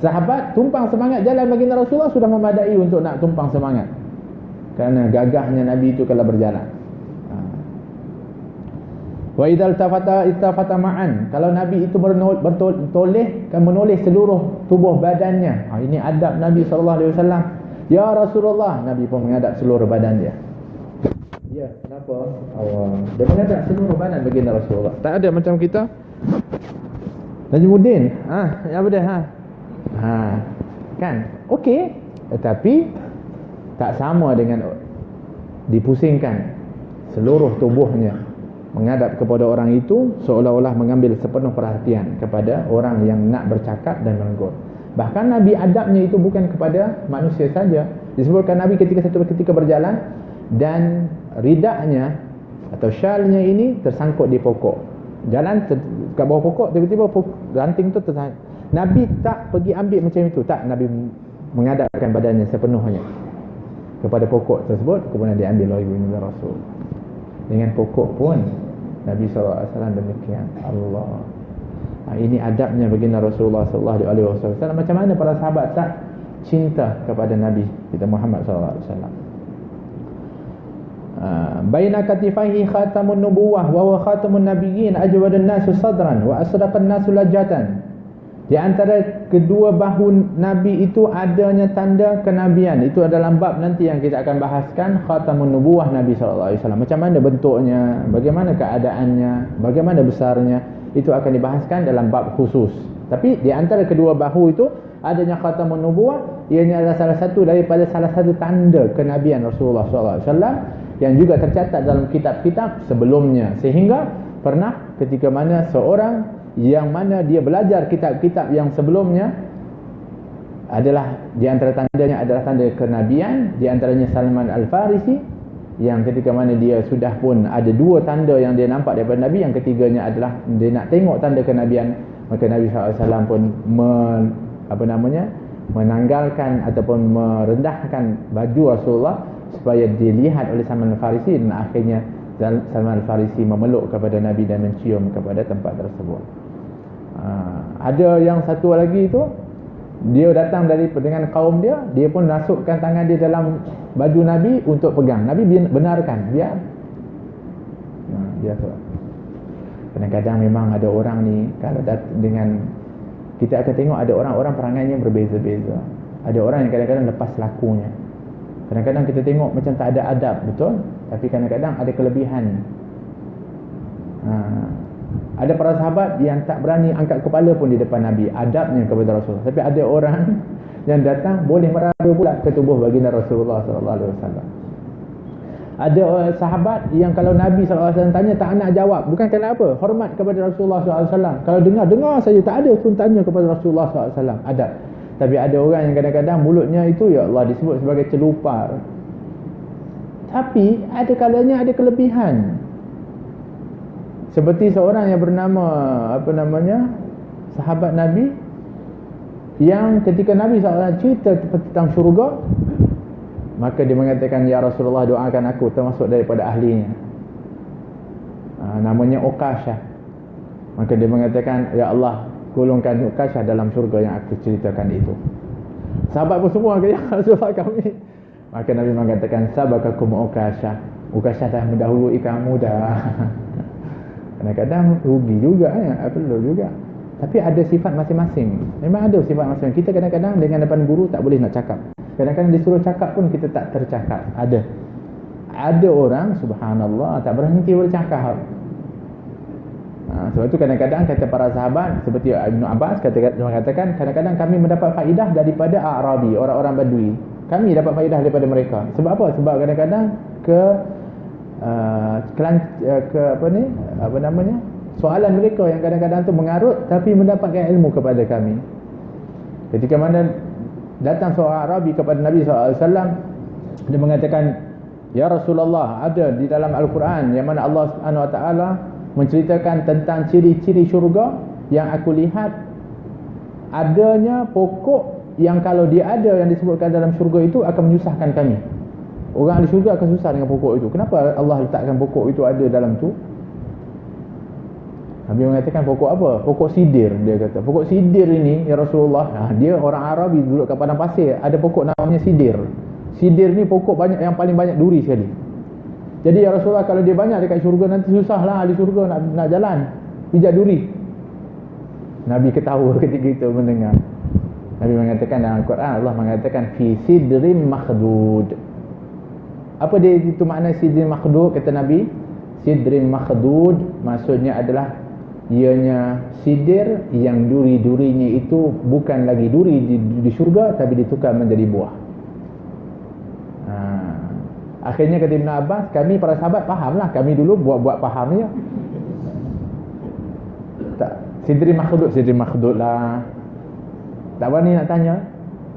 Sahabat tumpang semangat jalan baginda Rasulullah sudah memadai untuk nak tumpang semangat, kerana gagahnya Nabi itu kalau berjalan. Wa idzal tafata ma'an, kalau Nabi itu menoleh seluruh tubuh badannya. Ini adab Nabi sallallahu alaihi wasallam. Ya Rasulullah, Nabi pun menghadap seluruh badan dia. Ya, kenapa? Dia menghadap seluruh badan baginda Rasulullah. Tak ada macam kita. Najmuddin, ya betul kan? Okey, tetapi tak sama dengan digpusingkan seluruh tubuhnya menghadap kepada orang itu, seolah-olah mengambil sepenuh perhatian kepada orang yang nak bercakap dan menegur. Bahkan Nabi adabnya itu bukan kepada manusia saja. Disebutkan Nabi ketika berjalan dan ridaknya atau syalnya ini tersangkut di pokok. Jalan kat bawah pokok, tiba-tiba ranting tu tersangkut. Nabi tak pergi ambil macam itu. Tak, Nabi menghadapkan badannya sepenuhnya kepada pokok tersebut, kemudian diambil oleh baginda Rasul. Dengan pokok pun Nabi SAW demikian. Allah. Ini adabnya baginda Rasulullah SAW. Macam mana para sahabat tak cinta kepada Nabi kita Muhammad SAW. Baina katifaihi khatamun nubuwah wa huwa khatamun nabiyyin ajwadan nasu sadran wa asraqan nasu lajatan. Di antara kedua bahu Nabi itu adanya tanda kenabian. Itu adalah bab nanti yang kita akan bahaskan, khatamun nubuwah Nabi SAW. Macam mana bentuknya, bagaimana keadaannya, bagaimana besarnya, itu akan dibahaskan dalam bab khusus. Tapi di antara kedua bahu itu adanya khatamun nubuwah, ianya adalah salah satu daripada salah satu tanda kenabian Rasulullah SAW yang juga tercatat dalam kitab-kitab sebelumnya. Sehingga pernah ketika mana seorang yang mana dia belajar kitab-kitab yang sebelumnya, adalah di antara tandanya adalah tanda kenabian. Di antaranya Salman Al-Farisi, yang ketika mana dia sudah pun ada dua tanda yang dia nampak daripada Nabi, yang ketiganya adalah dia nak tengok tanda kenabian, maka Nabi SAW pun menanggalkan ataupun merendahkan baju Rasulullah supaya dilihat oleh Salman Al-Farisi, dan akhirnya Salman Al-Farisi memeluk kepada Nabi dan mencium kepada tempat tersebut. Ada yang satu lagi itu, dia datang dengan kaum dia, dia pun masukkan tangan dia dalam baju Nabi untuk pegang. Nabi benarkan, biar. Biasa. Kadang-kadang memang ada orang ni, kalau dengan kita akan tengok ada orang-orang perangainya berbeza-beza. Ada orang yang kadang-kadang lepas lakunya. Kadang-kadang kita tengok macam tak ada adab, betul? Tapi kadang-kadang ada kelebihan. Ada para sahabat yang tak berani angkat kepala pun di depan Nabi, adabnya kepada Rasulullah. Tapi ada orang yang datang boleh meraba pula ke tubuh baginda Rasulullah sallallahu alaihi wasallam. Ada sahabat yang kalau Nabi sallallahu alaihi wasallam tanya tak nak jawab, bukan kerana apa? Hormat kepada Rasulullah sallallahu alaihi wasallam. Kalau dengar saja, tak ada pun tanya kepada Rasulullah sallallahu alaihi wasallam. Ada. Tapi ada orang yang kadang-kadang mulutnya itu ya Allah disebut sebagai celupar. Tapi ada kalanya ada kelebihan. Seperti seorang yang bernama sahabat Nabi, yang ketika Nabi SAW cerita tentang syurga, maka dia mengatakan, ya Rasulullah, doakan aku termasuk daripada ahlinya. Namanya Uqashah. Maka dia mengatakan, ya Allah, golongkan Uqashah dalam syurga yang aku ceritakan itu. Sahabat pun semua kata, ya Rasulullah kami. Maka Nabi mengatakan, sabakakum Uqashah. Uqashah dah mendahului kamu dah. Kadang-kadang rugi juga ya, perlu juga. Tapi ada sifat masing-masing. Memang ada sifat masing-masing. Kita kadang-kadang dengan depan guru tak boleh nak cakap. Kadang-kadang disuruh cakap pun kita tak tercakap. Ada orang subhanallah tak berhenti bercakap. Sebab itu kadang-kadang kata para sahabat seperti Ibn Abbas mengatakan, kadang-kadang kami mendapat faedah daripada Arabi, orang-orang Badui. Kami dapat faedah daripada mereka. Sebab apa? Sebab kadang-kadang soalan mereka yang kadang-kadang tu mengarut tapi mendapatkan ilmu kepada kami. Ketika mana datang seorang Arabi kepada Nabi SAW, dia mengatakan, ya Rasulullah, ada di dalam Al-Quran yang mana Allah Subhanahu Wa Taala menceritakan tentang ciri-ciri syurga, yang aku lihat adanya pokok yang kalau dia ada yang disebutkan dalam syurga itu akan menyusahkan kami. Orang ahli syurga akan susah dengan pokok itu. Kenapa Allah letakkan pokok itu ada dalam tu? Nabi mengatakan pokok apa? Pokok sidir. Dia kata pokok sidir ini ya Rasulullah, dia orang Arabi duduk kat padang pasir, ada pokok namanya sidir. Sidir ni pokok banyak, yang paling banyak duri sekali. Jadi ya Rasulullah, kalau dia banyak dekat syurga nanti susahlah ahli syurga nak jalan pijak duri. Nabi ketawa ketika itu mendengar. Nabi mengatakan dalam Al-Quran, Allah mengatakan fi sidrim makhdud. Apa dia itu makna sidrin makhdud? Kata Nabi, sidrin makhdud maksudnya adalah ianya sidir yang duri-durinya itu bukan lagi duri di syurga, tapi ditukar menjadi buah. Akhirnya kata Ibn Abbas, kami para sahabat fahamlah, kami dulu buat-buat faham je. Tak, sidrin makhdud lah. Tak berani nak tanya.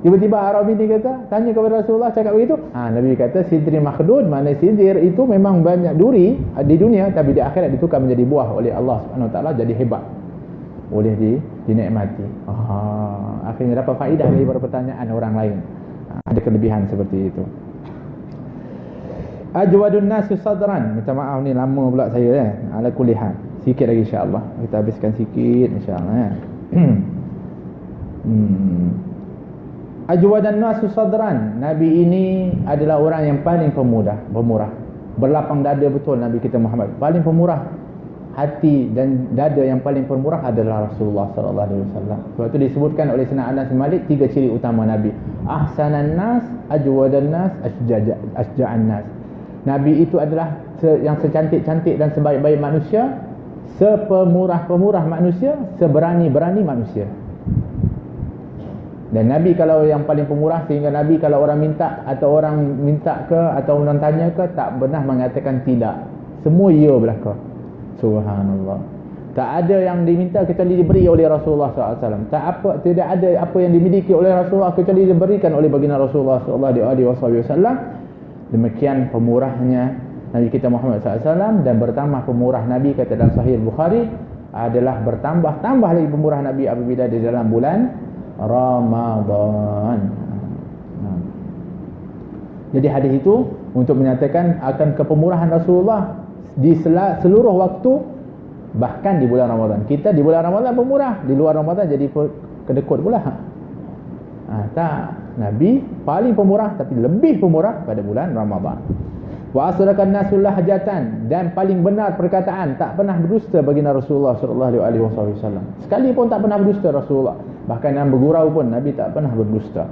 Tiba-tiba Arabi ni kata, tanya kepada Rasulullah, cakap begitu. Nabi kata sidrin makhdud, makna sidir itu memang banyak duri di dunia, tapi di akhirat ditukar menjadi buah oleh Allah Subhanahu Wa Taala, jadi hebat, boleh dinikmati. Akhirnya dapat faedah daripada pertanyaan orang lain. Ada kelebihan seperti itu. Ajwadun nasi sadran. Minta maaf ni lama pula saya ala kulli hal. Sikit lagi insya-Allah. Kita habiskan sikit insya-Allah Ajwadan nasu sadran. Nabi ini adalah orang yang paling pemurah. Berlapang dada betul Nabi kita Muhammad. Paling pemurah. Hati dan dada yang paling pemurah adalah Rasulullah sallallahu alaihi wasallam. Sebab itu disebutkan oleh Sayyidina Anas bin Malik 3 ciri utama Nabi. Ahsanan nas, ajwadan nas, asja'an nas. Nabi itu adalah yang secantik-cantik dan sebaik-baik manusia, sepemurah-pemurah manusia, seberani-berani manusia. Dan Nabi kalau yang paling pemurah, sehingga Nabi kalau orang minta atau orang minta ke atau orang tanya ke, tak pernah mengatakan tidak. Semua ya belaka. Subhanallah. Tak ada yang diminta kecuali diberi oleh Rasulullah SAW. Tidak ada apa yang dimiliki oleh Rasulullah kecuali diberikan oleh baginda Rasulullah SAW. Demikian pemurahnya Nabi kita Muhammad SAW. Dan bertambah pemurah Nabi, kata dalam Sahih Bukhari, adalah tambah lagi pemurah Nabi apabila di dalam bulan Ramadan. Jadi hadis itu untuk menyatakan akan kepemurahan Rasulullah di seluruh waktu, bahkan di bulan Ramadan. Kita di bulan Ramadan pemurah, di luar Ramadan jadi kedekut pula. Tak, Nabi paling pemurah, tapi lebih pemurah pada bulan Ramadan. Wa asrakan nasul lahjatan, dan paling benar perkataan, tak pernah berdusta baginda Rasulullah sallallahu alaihi wasallam. Sekali pun tak pernah berdusta Rasulullah. Bahkan dalam bergurau pun Nabi tak pernah berdusta.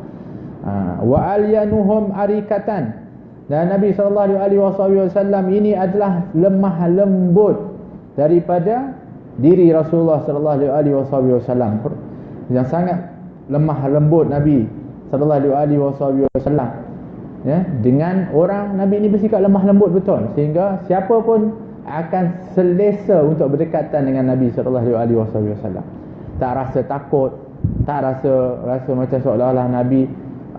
Wa alyanuhum arikatan, dan Nabi sallallahu alaihi wasallam ini adalah lemah lembut daripada diri Rasulullah sallallahu alaihi wasallam. Yang sangat lemah lembut Nabi sallallahu alaihi wasallam, ya, dengan orang Nabi ini bersikap lemah lembut betul, sehingga siapa pun akan selesa untuk berdekatan dengan Nabi sallallahu alaihi wasallam. Tak rasa takut, tak rasa macam seolah-olah Nabi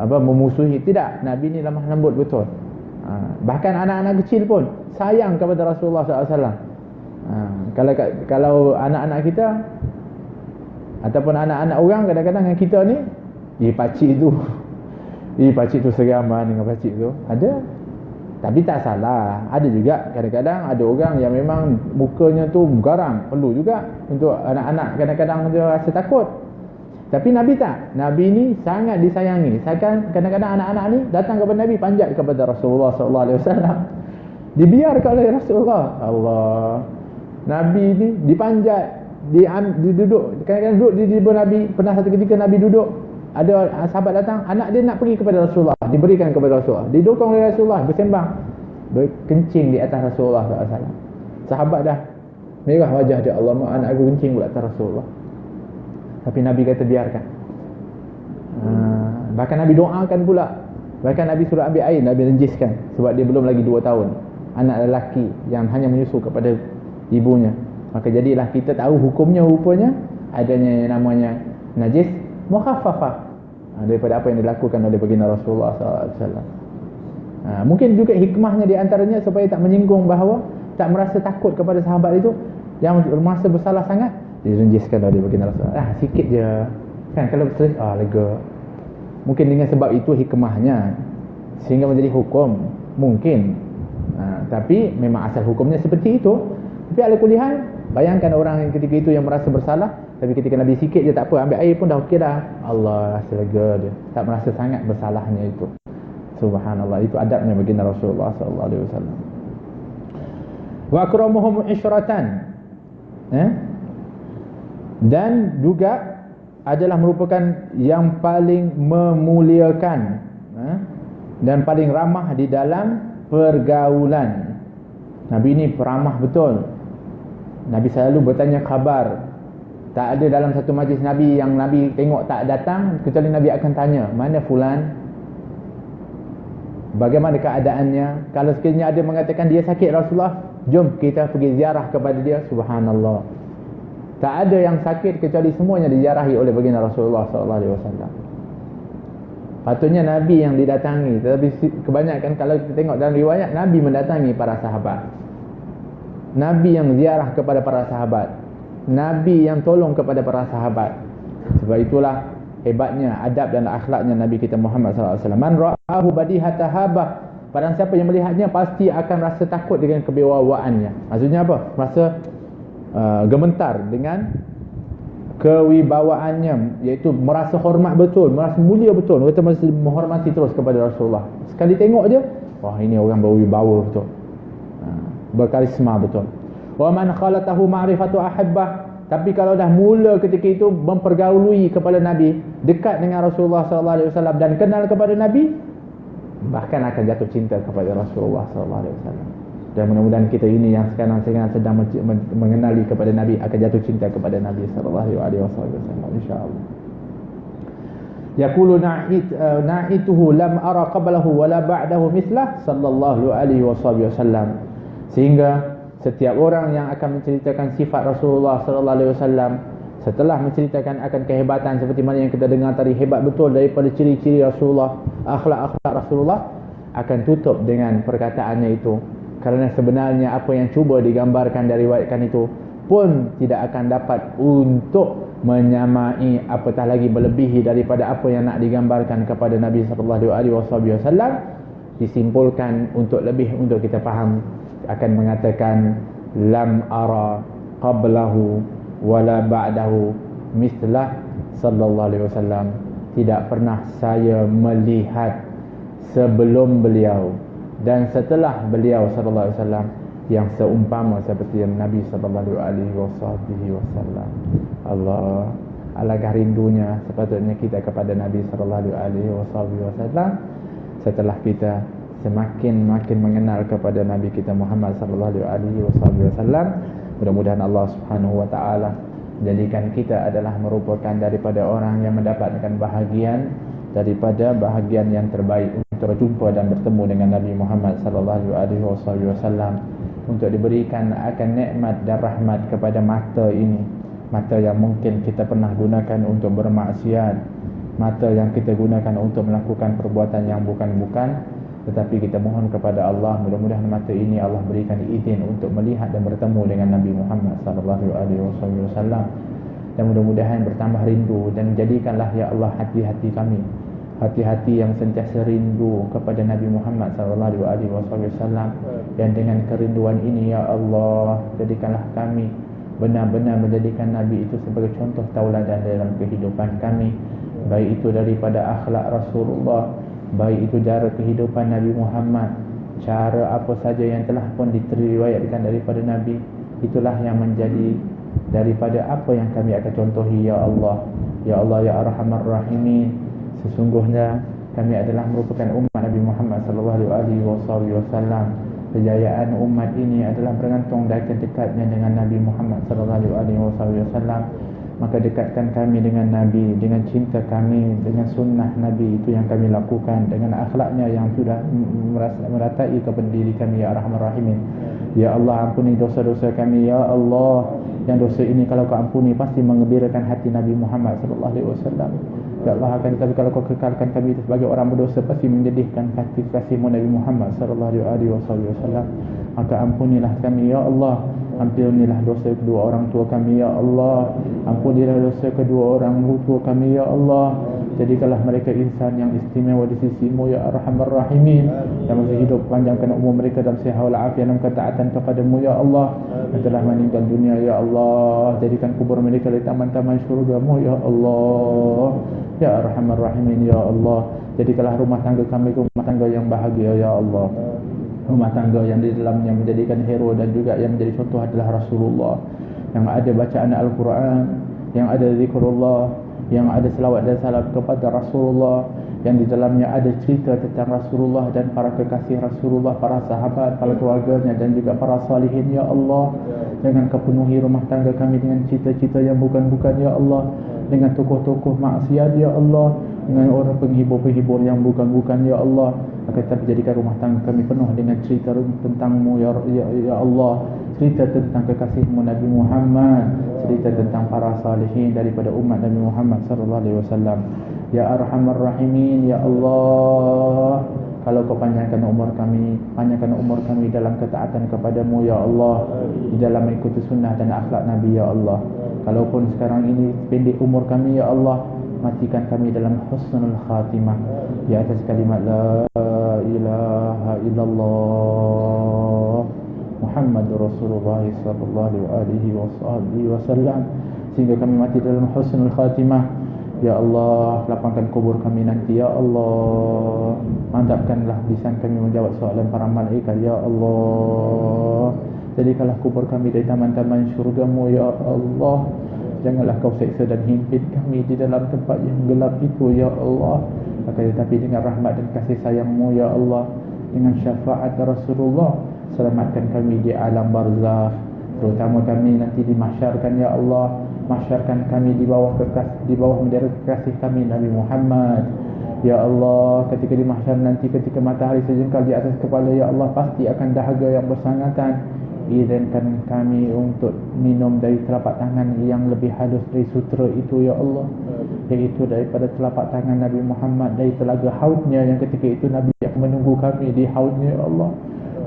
memusuhi. Tidak, Nabi ni lemah lembut betul. Bahkan anak-anak kecil pun sayang kepada Rasulullah SAW. Kalau anak-anak kita ataupun anak-anak orang kadang-kadang dengan kita ni, pakcik tu seramah dengan pakcik tu, ada. Tapi tak salah, ada juga kadang-kadang ada orang yang memang mukanya tu garang, perlu juga untuk anak-anak kadang-kadang dia rasa takut. Tapi Nabi tak. Nabi ni sangat disayangi. Kadang-kadang anak-anak ni datang kepada Nabi, panjat kepada Rasulullah sallallahu alaihi wasallam. Dibiarkan oleh Rasulullah. Allah. Nabi ni dipanjat, duduk. Kadang-kadang duduk di depan Nabi. Pernah satu ketika Nabi duduk, ada sahabat datang, anak dia nak pergi kepada Rasulullah, diberikan kepada Rasulullah, didukung oleh Rasulullah, bersembang, berkencing di atas Rasulullah SAW. Sahabat dah merah wajah dia, Allah, anak aku kencing pula atas Rasulullah. Tapi Nabi kata biarkan. Bahkan Nabi doakan pula. Bahkan Nabi suruh ambil air, Nabi renjiskan, sebab dia belum lagi 2 tahun, anak lelaki yang hanya menyusu kepada ibunya. Maka jadilah kita tahu hukumnya, rupanya adanya yang namanya najis mukhaffafah daripada apa yang dilakukan oleh baginda Rasulullah SAW. Mungkin juga hikmahnya di antaranya supaya tak menyinggung, bahawa tak merasa takut kepada sahabat itu yang merasa bersalah sangat, direnjiskan oleh baginda Rasulullah. Sikit je kan, kalau lega. Mungkin dengan sebab itu hikmahnya sehingga menjadi hukum mungkin. Tapi memang asal hukumnya seperti itu. Tapi ala kulihan, bayangkan orang yang ketika itu yang merasa bersalah, tapi ketika Nabi sikit je tak apa, ambil air pun dah okey dah, Allah rasa lega dia, tak merasa sangat bersalahnya itu. Subhanallah, itu adabnya baginda Rasulullah sallallahu alaihi wasallam. Wa akramuhum isyratan, dan juga adalah merupakan yang paling memuliakan dan paling ramah di dalam pergaulan. Nabi ni peramah betul. Nabi selalu bertanya khabar. Tak ada dalam satu majlis Nabi yang Nabi tengok tak datang, kecuali Nabi akan tanya, mana fulan, bagaimana keadaannya. Kalau sekiranya ada mengatakan dia sakit, Rasulullah, jom kita pergi ziarah kepada dia. Subhanallah, tak ada yang sakit kecuali semuanya diziarahi oleh baginda Rasulullah SAW. Patutnya Nabi yang didatangi, tetapi kebanyakan kalau kita tengok dalam riwayat, Nabi mendatangi para sahabat, Nabi yang ziarah kepada para sahabat, Nabi yang tolong kepada para sahabat. Sebab itulah hebatnya adab dan akhlaknya Nabi kita Muhammad SAW. Man ra'ahu badihata habah, barang siapa yang melihatnya pasti akan rasa takut dengan kewibawaannya. Maksudnya apa? Rasa gemetar dengan kewibawaannya, iaitu merasa hormat betul, merasa mulia betul. Kita mesti menghormati terus kepada Rasulullah. Sekali tengok je, wah, ini orang berwibawa betul, berkarisma betul. Wa man khalatahu ma'rifatu ahibbah, tapi kalau dah mula ketika itu mempergaului kepada Nabi, dekat dengan Rasulullah SAW dan kenal kepada Nabi, bahkan akan jatuh cinta kepada Rasulullah SAW. Dan mudah-mudahan kita ini yang sekarang sedang mengenali kepada Nabi akan jatuh cinta kepada Nabi SAW, insya-Allah. Yaqulu na'ituhu lam ara qablahu wala ba'dahu mislah sallallahu alaihi wasallam. Sehingga setiap orang yang akan menceritakan sifat Rasulullah sallallahu alaihi wasallam, setelah menceritakan akan kehebatan seperti mana yang kita dengar tadi, hebat betul daripada ciri-ciri Rasulullah, akhlak-akhlak Rasulullah, akan tutup dengan perkataannya itu. Kerana sebenarnya apa yang cuba digambarkan dari riwayatkan itu pun tidak akan dapat untuk menyamai, apatah lagi melebihi daripada apa yang nak digambarkan kepada Nabi sallallahu alaihi wasallam. Disimpulkan untuk kita faham, akan mengatakan lam ara qablahu wala ba'dahu mislah sallallahu alaihi wasallam. Tidak pernah saya melihat sebelum beliau dan setelah beliau sallallahu alaihi wasallam yang seumpama seperti yang Nabi sallallahu alaihi wasallam. Allah, alangkah rindunya sepatutnya kita kepada Nabi sallallahu alaihi wasallam setelah kita semakin mengenal kepada Nabi kita Muhammad sallallahu alaihi wasallam. Mudah-mudahan Allah Subhanahu wa taala jadikan kita adalah merupakan daripada orang yang mendapatkan bahagian daripada bahagian yang terbaik untuk berjumpa dan bertemu dengan Nabi Muhammad sallallahu alaihi wasallam, untuk diberikan akan nikmat dan rahmat kepada mata ini, mata yang mungkin kita pernah gunakan untuk bermaksiat, mata yang kita gunakan untuk melakukan perbuatan yang bukan-bukan. Tetapi kita mohon kepada Allah, mudah-mudahan mata ini Allah berikan izin untuk melihat dan bertemu dengan Nabi Muhammad sallallahu alaihi wasallam, dan mudah-mudahan bertambah rindu, dan jadikanlah ya Allah hati-hati kami hati-hati yang sentiasa rindu kepada Nabi Muhammad sallallahu alaihi wasallam. Dan dengan kerinduan ini ya Allah, jadikanlah kami benar-benar menjadikan Nabi itu sebagai contoh tauladan dalam kehidupan kami, baik itu daripada akhlak Rasulullah, baik itu cara kehidupan Nabi Muhammad, cara apa saja yang telah pun diriwayatkan daripada Nabi, itulah yang menjadi daripada apa yang kami akan contohi ya Allah. Ya Allah ya Arhamar Rahimin, sesungguhnya kami adalah merupakan umat Nabi Muhammad sallallahu alaihi wasallam. Kejayaan umat ini adalah bergantung dari dekatnya dengan Nabi Muhammad sallallahu alaihi wasallam. Maka dekatkan kami dengan Nabi, dengan cinta kami, dengan sunnah Nabi itu yang kami lakukan, dengan akhlaknya yang sudah meratai kepada diri kami ya Arhamar Rahimin. Ya Allah, ampuni dosa-dosa kami ya Allah. Yang dosa ini kalau kau ampuni pasti menggembirakan hati Nabi Muhammad sallallahu alaihi wasallam. Ya Allah, akan tetapi kalau kau kekalkan kami itu sebagai orang berdosa, pasti menjadikan hati kasih-Mu Nabi Muhammad sallallahu alaihi wasallam. Maka ampunilah kami ya Allah. Ampunilah dosa kedua orang tua kami ya Allah. Ampunilah dosa kedua orang tua kami ya Allah. Jadikanlah mereka insan yang istimewa di sisi-Mu ya Arhamar Rahimin, yang masih hidup, panjangkan umur mereka dalam sihat walafiat dan ketaatan kepada-Mu ya Allah. Yang telah meninggal dunia ya Allah, jadikan kubur mereka di taman-taman syurga-Mu ya Allah. Ya Arhamar Rahimin ya Allah. Jadikanlah rumah tangga kami rumah tangga yang bahagia ya Allah, rumah tangga yang di dalamnya menjadikan hero dan juga yang menjadi contoh adalah Rasulullah, yang ada bacaan Al-Quran, yang ada zikrullah, yang ada selawat dan salam kepada Rasulullah, yang di dalamnya ada cerita tentang Rasulullah dan para kekasih Rasulullah, para sahabat, para keluarganya dan juga para salihin ya Allah. Jangan kau penuhi rumah tangga kami dengan cita-cita yang bukan-bukan ya Allah, dengan tokoh-tokoh maksiat ya Allah, dengan orang penghibur-penghibur yang bukan-bukan ya Allah. Akan tetapi jadikan rumah tangga kami penuh dengan cerita tentang-Mu ya Allah, cerita tentang kekasih-Mu Nabi Muhammad, cerita tentang para salihin daripada umat Nabi Muhammad sallallahu alaihi wasallam. Ya Arhamar Rahimin ya Allah, kalau kau panjangkan umur kami dalam ketaatan kepada-Mu ya Allah, di dalam mengikuti sunnah dan akhlak Nabi ya Allah. Kalaupun sekarang ini pendek umur kami ya Allah, matikan kami dalam husnul khatimah di atas kalimat la ilaha illallah Muhammadur Rasulullah sallallahu alaihi wasallam, sehingga kami mati dalam husnul khatimah. Ya Allah, lapangkan kubur kami nanti ya Allah. Mantapkanlah lisan kami menjawab soalan para malaikat ya Allah. Jadikanlah kubur kami dari taman-taman syurga-Mu ya Allah. Janganlah kau seksa dan himpit kami di dalam tempat yang gelap itu ya Allah. Akan tetapi dengan rahmat dan kasih sayang-Mu ya Allah, dengan syafaat Rasulullah, selamatkan kami di alam barzakh, terutama kami nanti di mahsyarkan ya Allah. Mahsyarkan kami di bawah bendera kekasih kami Nabi Muhammad ya Allah. Ketika di mahsyar nanti, ketika matahari sejengkal di atas kepala ya Allah, pasti akan dahaga yang bersangatan. Izinkan kami untuk minum dari telapak tangan yang lebih halus dari sutera itu ya Allah, yaitu daripada telapak tangan Nabi Muhammad, dari telaga haudnya yang ketika itu Nabi akan menunggu kami di haudnya ya Allah.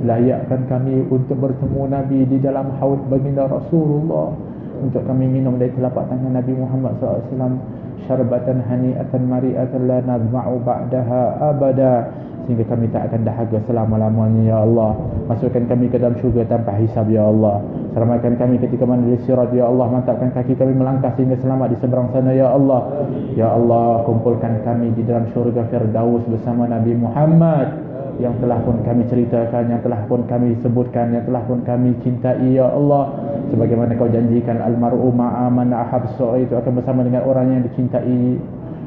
Layakkan kami untuk bertemu Nabi di dalam haud baginda Rasulullah, untuk kami minum dari telapak tangan Nabi Muhammad SAW, syarbatan hani'atan mari'atan la nadma'u ba'daha abada, sehingga kami tak akan dahaga selama-lamanya ya Allah. Masukkan kami ke dalam syurga tanpa hisab ya Allah. Selamatkan kami ketika menuju sirat ya Allah. Mantapkan kaki kami melangkah sehingga selamat di seberang sana ya Allah. Ya Allah, kumpulkan kami di dalam syurga Firdaus bersama Nabi Muhammad, yang telah pun kami ceritakan, yang telah pun kami sebutkan, yang telah pun kami cintai ya Allah. Sebagaimana kau janjikan, almar'u ma'a man ahab, seorang itu akan bersama dengan orang yang dicintai.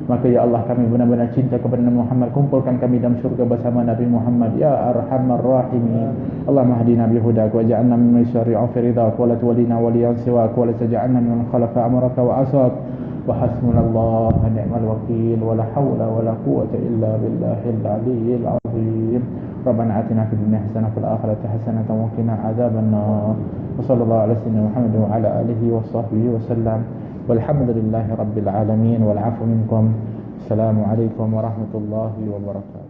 Maka ya Allah, kami benar-benar cinta kepada Nabi Muhammad. Kumpulkan kami dalam syurga bersama Nabi Muhammad ya Arhamar Rahimin. Allahumma hadina bihudak wa ja'alna mimman yusari'u fi ridhak wa la tuwallina waliyan siwak wa la taj'alna mimman khalafa amraka wa asak wa hasbunallahu wa ni'mal wakeel wa la haula wa la quwwata illa billahil aliyyil azim. Rabbana atina fid dunya hasanah wa fil akhirati hasanah wa qina adzabannar. Wa sallallahu ala sayyidina Muhammad wa ala alihi wa sahbihi wa sallam. Walhamdulillahi rabbil alamin wal 'afwu minkum. Assalamualaikum warahmatullahi wabarakatuh.